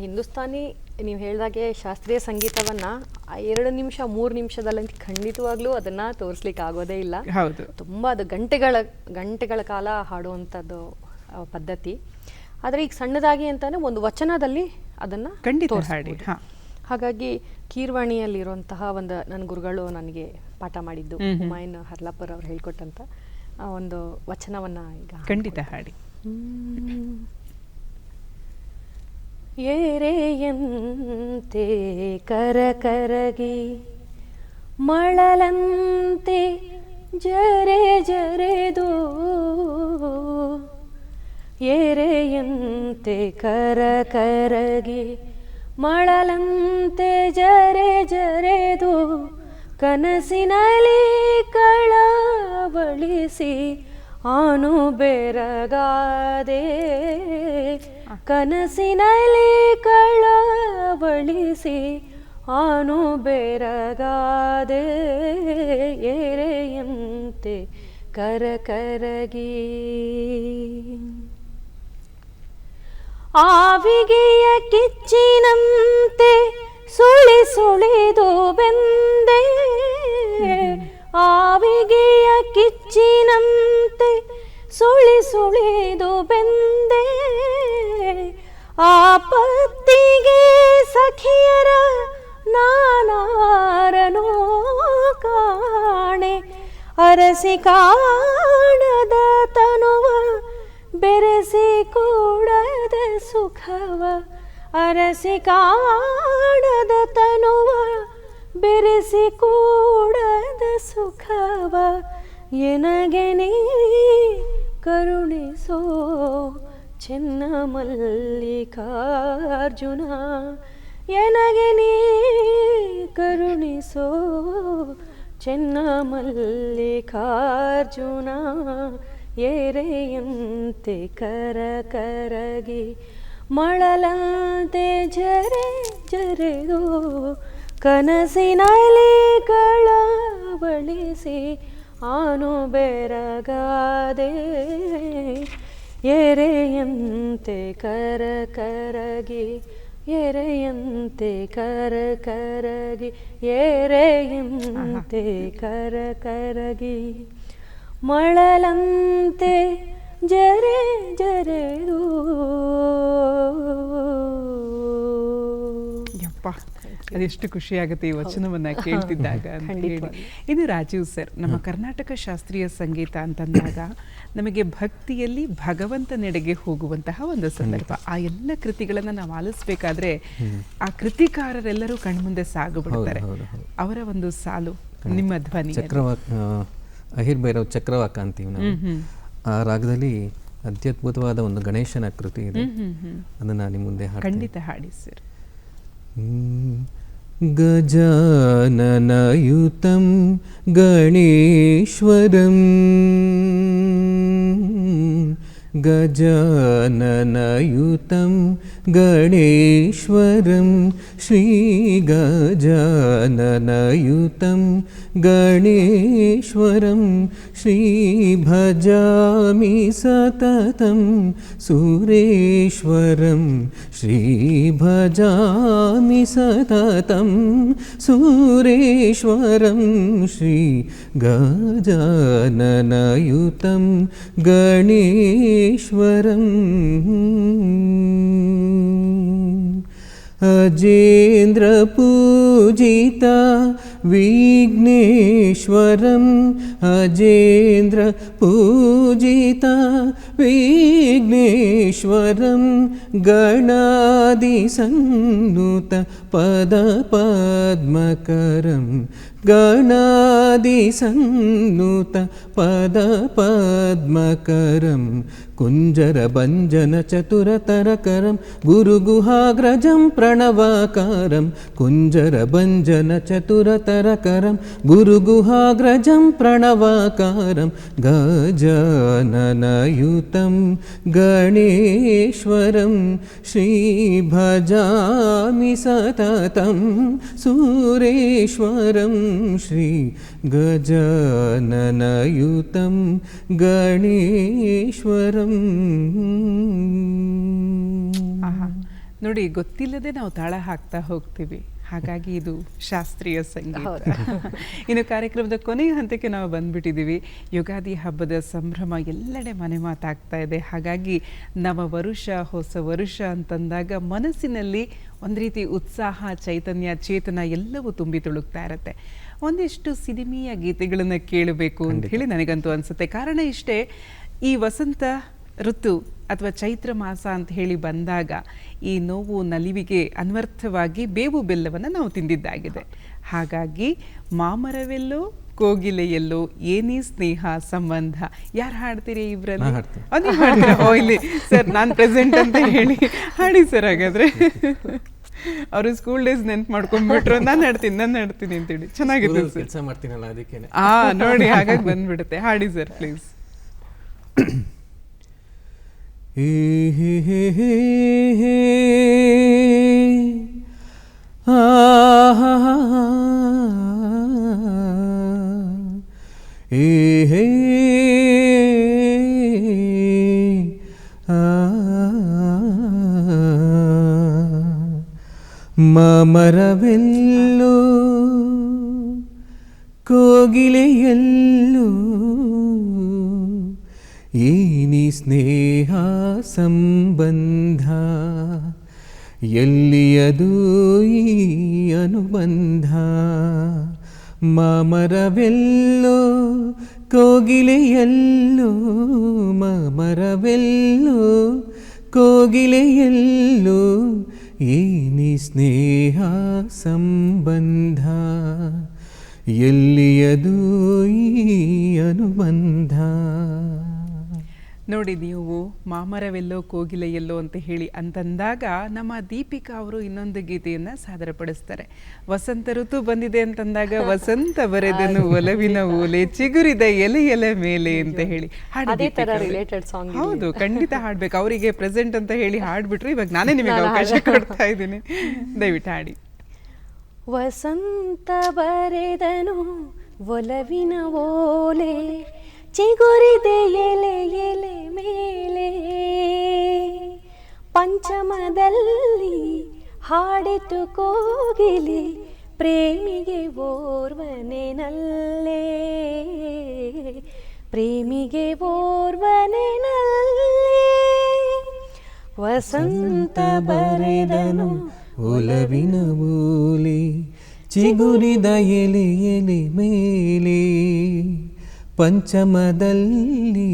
ಹಿಂದೂಸ್ತಾನಿ ನೀವು ಹೇಳಿದಾಗೆ ಶಾಸ್ತ್ರೀಯ ಸಂಗೀತವನ್ನು 2 ನಿಮಿಷ 3 ನಿಮಿಷದಲ್ಲಿ ಖಂಡಿತವಾಗ್ಲೂ ಅದನ್ನು ತೋರಿಸ್ಲಿಕ್ಕೆ ಆಗೋದೇ ಇಲ್ಲ. ಹೌದು, ತುಂಬ ಅದು ಗಂಟೆಗಳ ಕಾಲ ಹಾಡುವಂಥದ್ದು ಪದ್ಧತಿ. ಆದರೆ ಈಗ ಸಣ್ಣದಾಗಿ ಅಂತಾನೆ ಒಂದು ವಚನದಲ್ಲಿ ಅದನ್ನು ಖಂಡಿತ ಹಾಡಿ. ಹಾಗಾಗಿ ಕೀರ್ವಾಣಿಯಲ್ಲಿರುವಂತಹ ಒಂದು ನನ್ನ ಗುರುಗಳು ನನಗೆ ಪಾಠ ಮಾಡಿದ್ದು ಹುಮಾಯೂನ್ ಹರ್ಲಾಪುರ್ ಅವ್ರು ಹೇಳ್ಕೊಟ್ಟಂತ ಒಂದು ವಚನವನ್ನ ಈಗ ಖಂಡಿತ ಹಾಡಿ. ಏರೆಯಂತೆ ಕರಗಿ ಮಳಲಂತೆ ಜರೆದು ಏರೆಯಂತೆ ಕರಗಿ ಮಳಲಂತೆ ಜರೆದು ಕನಸಿನಲ್ಲಿ ಕಳವಳಿಸಿ ಆನು ಬೆರಗಾದೆ ಕನಸಿನಲ್ಲಿ ಕಳವಳಿಸಿ ಆನು ಬೆರಗಾದೆ ಏರೆಯಂತೆ ಕರಗಿ ಆವಿಗೆಯ ಕಿಚ್ಚಿನಂತೆ ಸುಳಿದು ಬೆಂದೆ ಆವಿಗೆಯ ಕಿಚ್ಚಿನಂತೆ ಸುಳಿದು ಬೆಂದೆ ಆಪತ್ತಿಗೆ ಸಖಿಯರ ನಾನಾರನೋ ಕಾಣೆ ಅರಸಿ ಕಾಣದ ತನುವ ಬೆರೆಸಿ ಕೂಡದ ಸುಖವ ಅರಸಿ ಕಾಣದ ತನುವ ಬೆರೆಸಿ ಕೂಡದ ಸುಖವ ಎನಗೆ ನೀ ಕರುಣಿಸೋ ಚೆನ್ನ ಮಲ್ಲಿಕಾರ್ಜುನ ಎನಗೆ ನೀ ಕರುಣಿಸೋ ಚೆನ್ನ ಮಲ್ಲಿಕಾರ್ಜುನ ಏರೆಯಂತೆ ಕರಗಿ ಮಳಲಂತೆ ಜರೆದು ಕನಸಿನಲ್ಲಿ ಕಳವಳಿಸಿ ಆನು ಬೆರಗಾದೆ ಎರೆಯಂತೆ ಕರಗಿ ಎರೆಯಂತೆ ಕರಗಿ ಎರೆಯಂತೆ ಕರಗಿ ಮಳಲಂತೆ ಜರೆದು. ಯಪ್ಪ, ಅದೆಷ್ಟು ಖುಷಿಯಾಗುತ್ತೆ ಈ ವಚನವನ್ನ ಕೇಳ್ತಿದ್ದಾಗ ಅಂತ ಹೇಳಿ. ಇದು ರಾಜೀವ್ ಸರ್, ನಮ್ಮ ಕರ್ನಾಟಕ ಶಾಸ್ತ್ರೀಯ ಸಂಗೀತ ಅಂತಂದಾಗ ನಮಗೆ ಭಕ್ತಿಯಲ್ಲಿ ಭಗವಂತನೆಡೆಗೆ ಹೋಗುವಂತಹ ಒಂದು ಸಂದರ್ಭ. ಆ ಎಲ್ಲ ಕೃತಿಗಳನ್ನು ನಾವು ಆಲಿಸ್ಬೇಕಾದ್ರೆ ಆ ಕೃತಿಕಾರರೆಲ್ಲರೂ ಕಣ್ಮುಂದೆ ಸಾಗುಬಿಡ್ತಾರೆ. ಅವರ ಒಂದು ಸಾಲು ನಿಮ್ಮ ಧ್ವನಿ ಅಹಿರ್ ಭೈರವ್ ಚಕ್ರವಾಕ ಅಂತೀವಿ ನಾವು. ಆ ರಾಗದಲ್ಲಿ ಅತ್ಯದ್ಭುತವಾದ ಒಂದು ಗಣೇಶನ ಕೃತಿ ಇದೆ, ಅದನ್ನ ನಿಮ್ಮ ಮುಂದೆ ಖಂಡಿತ ಹಾಡಿ ಸರ್. ಗಜಾನನಯುತಂ ಗಣೇಶ್ವರಂ ಗಜಾನನಯುತಂ ಗಣೇಶ್ವರಂ ಶ್ರೀ ಗಜಾನನಯುತಂ ಗಣೇಶ್ವರಂ ಶ್ರೀ ಭಜಾಮಿ ಸತತಂ ಸುರೇಶ್ವರಂ ಶ್ರೀ ಭಜಾಮಿ ಸತತಂ ಸುರೇಶ್ವರಂ ಶ್ರೀ ಗಜಾನನಯುತಂ ಗಣೇಶ್ವರಂ अजेन्द्र पूजिता विघ्नेश्वरम् अजेन्द्र पूजिता विघ्नेश्वरं गणादिसन्नुत पदपद्मकरं गणादिसन्नुत पदपद्मकरं कुञ्जरभञ्जनचतुरतरकरं गुरुगुहाग्रजं प्रणवाकारं कुञ्जरभञ्जनचतुरतरकरं गुरुगुहाग्रजं प्रणवाकारं गजाननयुतं गणेश्वरं श्रीभजामि सततं सुरेश्वरं श्री गजाननयुतं गणेश्वरं. ನೋಡಿ, ಗೊತ್ತಿಲ್ಲದೆ ನಾವು ತಾಳ ಹಾಕ್ತಾ ಹೋಗ್ತೀವಿ, ಹಾಗಾಗಿ ಇದು ಶಾಸ್ತ್ರೀಯ ಸಂಗೀತ. ಇನ್ನು ಕಾರ್ಯಕ್ರಮದ ಕೊನೆಯ ಹಂತಕ್ಕೆ ನಾವು ಬಂದ್ಬಿಟ್ಟಿದ್ದೀವಿ. ಯುಗಾದಿ ಹಬ್ಬದ ಸಂಭ್ರಮ ಎಲ್ಲೆಡೆ ಮನೆ ಮಾತಾಗ್ತಾ ಇದೆ. ಹಾಗಾಗಿ ನವ ವರುಷ, ಹೊಸ ವರುಷ ಅಂತಂದಾಗ ಮನಸ್ಸಿನಲ್ಲಿ ಒಂದು ರೀತಿ ಉತ್ಸಾಹ, ಚೈತನ್ಯ, ಚೇತನ ಎಲ್ಲವೂ ತುಂಬಿ ತುಳುಕ್ತಾ ಇರುತ್ತೆ. ಒಂದಿಷ್ಟು ಸಿನಿಮೀಯ ಗೀತೆಗಳನ್ನು ಕೇಳಬೇಕು ಅಂತ ಹೇಳಿ ನನಗಂತೂ ಅನಿಸುತ್ತೆ. ಕಾರಣ ಇಷ್ಟೇ, ಈ ವಸಂತ ಋತು ಅಥವಾ ಚೈತ್ರ ಮಾಸ ಅಂತ ಹೇಳಿ ಬಂದಾಗ ಈ ನೋವು ನಲಿವಿಗೆ ಅನ್ವರ್ಥವಾಗಿ ಬೇವು ಬೆಲ್ಲವನ್ನು ನಾವು ತಿಂದಿದ್ದಾಗಿದೆ. ಹಾಗಾಗಿ ಮಾಮರವೆಲ್ಲೋ ಕೋಗಿಲೆಯಲ್ಲೋ ಏನೇ ಸ್ನೇಹ ಸಂಬಂಧ, ಯಾರು ಹಾಡ್ತೀರಿ ಇಬ್ಬರಲ್ಲಿ? ಇಲ್ಲಿ ಸರ್ ನಾನು ಪ್ರೆಸೆಂಟ್ ಅಂತ ಹೇಳಿ ಹಾಡಿ ಸರ್. ಹಾಗಾದ್ರೆ ಅವರು ಸ್ಕೂಲ್ ಡೇಸ್ ನೆನ್ಪು ಮಾಡ್ಕೊಂಡ್ಬಿಟ್ರು, ನಾನು ಹಾಡ್ತೀನಿ ಅಂತೇಳಿ. ಚೆನ್ನಾಗಿದೆ ಸರ್, ಕೆಲಸ ಮಾಡ್ತೀನಲ್ಲ ಅದಕ್ಕೆ. ನೋಡಿ, ಹಾಗಾಗಿ ಬಂದ್ಬಿಡುತ್ತೆ. ಹಾಡಿ ಸರ್ ಪ್ಲೀಸ್. ಮಾಮರವೆಲ್ಲೋ ಕೋಗಿಲೆಯಲ್ಲೋ ಏನಿ ಸ್ನೇಹ ಸಂಬಂಧ, ಎಲ್ಲಿಯದು ಈ ಅನುಬಂಧ. ಮಾಮರವೆಲ್ಲೋ ಕೋಗಿಲೆಯಲ್ಲೋ, ಮಾಮರವೆಲ್ಲೋ ಕೋಗಿಲೆಯಲ್ಲೋ ಏನಿ ಸ್ನೇಹ ಸಂಬಂಧ, ಎಲ್ಲಿಯದು ಈ ಅನುಬಂಧ. ನೋಡಿ, ನೀವು ಮಾಮರವೆಲ್ಲೋ ಕೋಗಿಲೆಯಲ್ಲೋ ಅಂತ ಹೇಳಿ ಅಂತಂದಾಗ ನಮ್ಮ ದೀಪಿಕಾ ಅವರು ಇನ್ನೊಂದು ಗೀತೆಯನ್ನ ಸಾದರಪಡಿಸ್ತಾರೆ. ವಸಂತ ಋತು ಬಂದಿದೆ ಅಂತಂದಾಗ ವಸಂತ ಬರೆದನು ಒಲವಿನ ಓಲೆ ಚಿಗುರಿದ ಎಲೆ ಎಲೆ ಮೇಲೆ ಅಂತ ಹೇಳಿ ಹೌದು, ಖಂಡಿತ ಹಾಡ್ಬೇಕು. ಅವರಿಗೆ ಪ್ರೆಸೆಂಟ್ ಅಂತ ಹೇಳಿ ಹಾಡ್ಬಿಟ್ರು. ಇವಾಗ ನಾನೇ ನಿಮಗೆ ಅವಕಾಶ ಕೊಡ್ತಾ ಇದ್ದೀನಿ, ದಯವಿಟ್ಟು ಹಾಡಿ. ವಸಂತ ಬರೆದನು ಒಲವಿನ ಓಲೆ ಚಿಗುರಿದೆ ಎಲೆ ಎಲೆ ಮೇಲೆ, ಪಂಚಮದಲ್ಲಿ ಹಾಡಿತು ಕೋಗಿಲೆ ಪ್ರೇಮಿಗೆ ಓರ್ವನೆನಲ್ಲೇ, ಪ್ರೇಮಿಗೆ ಓರ್ವನೆನಲ್ಲೇ. ವಸಂತ ಬರೆದನು ಒಲವಿನ ಓಲೆ ಚಿಗುರಿದ ಎಲೆ ಎಲೆ ಮೇಲೆ, ಪಂಚಮದಲ್ಲಿ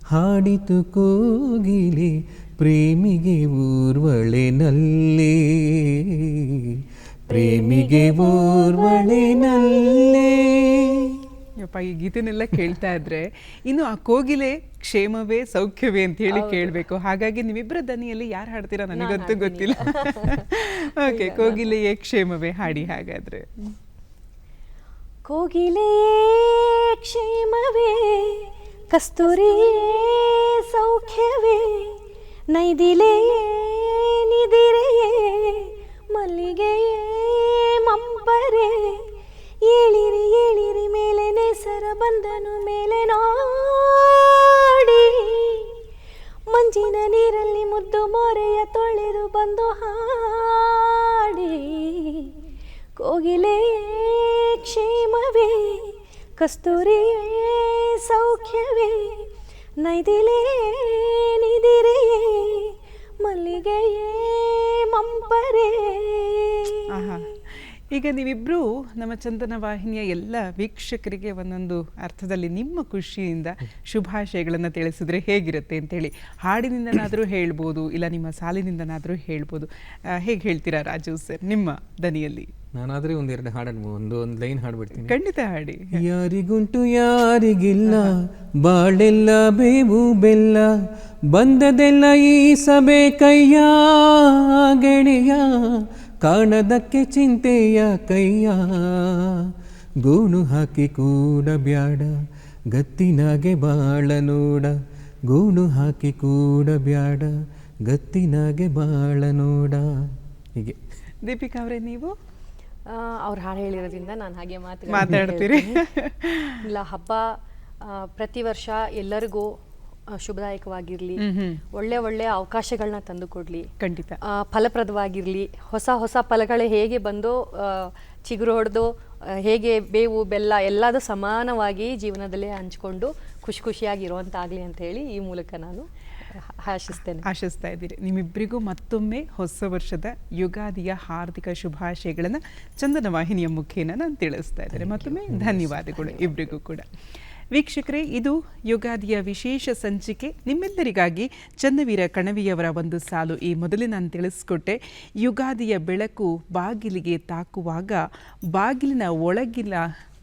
ಹಾಡಿತು ಕೋಗಿಲೆ ಪ್ರೇಮಿಗೆ ಓರ್ವಳೆನಲ್ಲೇ, ಪ್ರೇಮಿಗೆ ಓರ್ವಳೆನಲ್ಲೇ. ಯಪ್ಪ, ಈ ಗೀತೆನೆಲ್ಲ ಕೇಳ್ತಾ ಇದ್ರೆ ಇನ್ನು ಆ ಕೋಗಿಲೆ ಕ್ಷೇಮವೇ ಸೌಖ್ಯವೇ ಅಂತ ಹೇಳಿ ಕೇಳಬೇಕು. ಹಾಗಾಗಿ ನೀವಿಬ್ಬರ ದನಿಯಲ್ಲಿ ಯಾರು ಹಾಡ್ತೀರಾ ನನಗಂತೂ ಗೊತ್ತಿಲ್ಲ. ಓಕೆ, ಕೋಗಿಲೆಯೇ ಕ್ಷೇಮವೇ ಹಾಡಿ ಹಾಗಾದ್ರೆ. ಕೋಗಿಲೆಯೇ ಕ್ಷೇಮವೇ, ಕಸ್ತೂರಿಯೇ ಸೌಖ್ಯವೇ, ನೈದಿಲೆಯೇ ನಿದಿರೆಯೇ, ಮಲ್ಲಿಗೆಯೇ ಮಂಪರೆ, ಏಳಿರಿ ಏಳಿರಿ ಮೇಲೆ ನೆಸರ ಬಂದನು ಮೇಲೆ ನೋಡಿ, ಮಂಜಿನ ನೀರಲ್ಲಿ ಮುದ್ದು ಮೋರೆಯ ತೊಳೆದು ಬಂದು ಹಾಡಿ. ಕೋಗಿಲೆಯೇ ಕ್ಷೇಮವೇ, ಕಸ್ತೂರಿಯೇ ಸೌಖ್ಯವೇ, ನೈದಿಲೇ ನಿದಿರೆಯೇ, ಮಲ್ಲಿಗೆಯೇ ಮಂಪರೆ, ಈಗ ನೀವಿಬ್ಬರು ನಮ್ಮ ಚಂದನ ವಾಹಿನಿಯ ಎಲ್ಲ ವೀಕ್ಷಕರಿಗೆ ಒಂದೊಂದು ಅರ್ಥದಲ್ಲಿ ನಿಮ್ಮ ಖುಷಿಯಿಂದ ಶುಭಾಶಯಗಳನ್ನು ತಿಳಿಸಿದ್ರೆ ಹೇಗಿರುತ್ತೆ ಅಂತೇಳಿ, ಹಾಡಿನಿಂದನಾದರೂ ಹೇಳ್ಬೋದು, ಇಲ್ಲ ನಿಮ್ಮ ಸಾಲಿನಿಂದನಾದರೂ ಹೇಳ್ಬೋದು. ಹೇಗೆ ಹೇಳ್ತೀರಾ ರಾಜು ಸರ್ ನಿಮ್ಮ ದನಿಯಲ್ಲಿ? ನಾನಾದರೆ ಒಂದೆರಡು ಹಾಡು ಒಂದು ಲೈನ್ ಹಾಡ್ಬಿಡ್ತೀನಿ. ಖಂಡಿತ ಹಾಡಿ. ಯಾರಿಗುಂಟು ಯಾರಿಗಿಲ್ಲ ಬಾಳೆಲ್ಲ ಬೇವು ಬೆಲ್ಲ, ಬಂದದೆಲ್ಲ ಈ ಸಭೆ ಕೈಯ ಗೆಳೆಯ, ಕಾಣದಕ್ಕೆ ಚಿಂತೆಯ ಕೈಯ, ಗೂಣು ಹಾಕಿ ಕೂಡ ಬ್ಯಾಡ ಗತ್ತಿನಾಗೆ ಬಾಳ ನೋಡ, ಗೂಣು ಹಾಕಿ ಕೂಡ ಬ್ಯಾಡ ಗತ್ತಿನಾಗೆ ಬಾಳ ನೋಡ. ಹೀಗೆ. ದೀಪಿಕಾ ಅವರೇ ನೀವು? ಅವ್ರು ಹಾಡು ಹೇಳಿರೋದ್ರಿಂದ ನಾನು ಹಾಗೆ ಮಾತಾಡ್ತೀರಿ. ಇಲ್ಲ, ಹಬ್ಬ ಪ್ರತಿ ವರ್ಷ ಎಲ್ಲರಿಗೂ ಶುಭದಾಯಕವಾಗಿರ್ಲಿ, ಒಳ್ಳೆ ಒಳ್ಳೆ ಅವಕಾಶಗಳನ್ನ ತಂದು ಕೊಡ್ಲಿ, ಖಂಡಿತ ಫಲಪ್ರದವಾಗಿರ್ಲಿ. ಹೊಸ ಹೊಸ ಫಲಗಳೇ ಹೇಗೆ ಬಂದು ಚಿಗುರು ಹೊಡೆದು ಹೇಗೆ ಬೇವು ಬೆಲ್ಲ ಎಲ್ಲದೂ ಸಮಾನವಾಗಿ ಜೀವನದಲ್ಲೇ ಹಂಚ್ಕೊಂಡು ಖುಷಿ ಖುಷಿಯಾಗಿರುವಂತಾಗಲಿ ಅಂತ ಹೇಳಿ ಈ ಮೂಲಕ ನಾನು ಆಶಿಸ್ತಾ ಇದ್ದೀರಿ. ನಿಮ್ಮಿಬ್ಬರಿಗೂ ಮತ್ತೊಮ್ಮೆ ಹೊಸ ವರ್ಷದ ಯುಗಾದಿಯ ಹಾರ್ದಿಕ ಶುಭಾಶಯಗಳನ್ನು ಚಂದನ ವಾಹಿನಿಯ ಮುಖೇನ ನಾನು ತಿಳಿಸ್ತಾ ಇದ್ದೇನೆ. ಮತ್ತೊಮ್ಮೆ ಧನ್ಯವಾದಗಳು ಇಬ್ಬರಿಗೂ ಕೂಡ. ವೀಕ್ಷಕರೇ, ಇದು ಯುಗಾದಿಯ ವಿಶೇಷ ಸಂಚಿಕೆ. ನಿಮ್ಮೆಲ್ಲರಿಗಾಗಿ ಚನ್ನವೀರ ಕಣವಿಯವರ ಒಂದು ಸಾಲು ಈ ಮೊದಲೇ ನಾನು ತಿಳಿಸ್ಕೊಟ್ಟೆ. ಯುಗಾದಿಯ ಬೆಳಕು ಬಾಗಿಲಿಗೆ ತಾಕುವಾಗ ಬಾಗಿಲಿನ ಒಳಗಿನ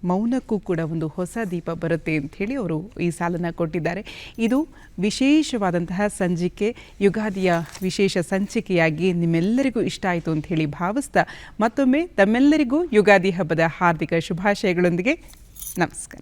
ಮೌನಕ್ಕೂ ಕೂಡ ಒಂದು ಹೊಸ ದೀಪ ಬರುತ್ತೆ ಅಂಥೇಳಿ ಅವರು ಈ ಸಾಲನ್ನು ಕೊಟ್ಟಿದ್ದಾರೆ. ಇದು ವಿಶೇಷವಾದಂತಹ ಸಂಚಿಕೆ, ಯುಗಾದಿಯ ವಿಶೇಷ ಸಂಚಿಕೆಯಾಗಿ ನಿಮ್ಮೆಲ್ಲರಿಗೂ ಇಷ್ಟ ಆಯಿತು ಅಂತ ಹೇಳಿ ಭಾವಿಸ್ತಾ ಮತ್ತೊಮ್ಮೆ ತಮ್ಮೆಲ್ಲರಿಗೂ ಯುಗಾದಿ ಹಬ್ಬದ ಹಾರ್ದಿಕ ಶುಭಾಶಯಗಳೊಂದಿಗೆ ನಮಸ್ಕಾರ.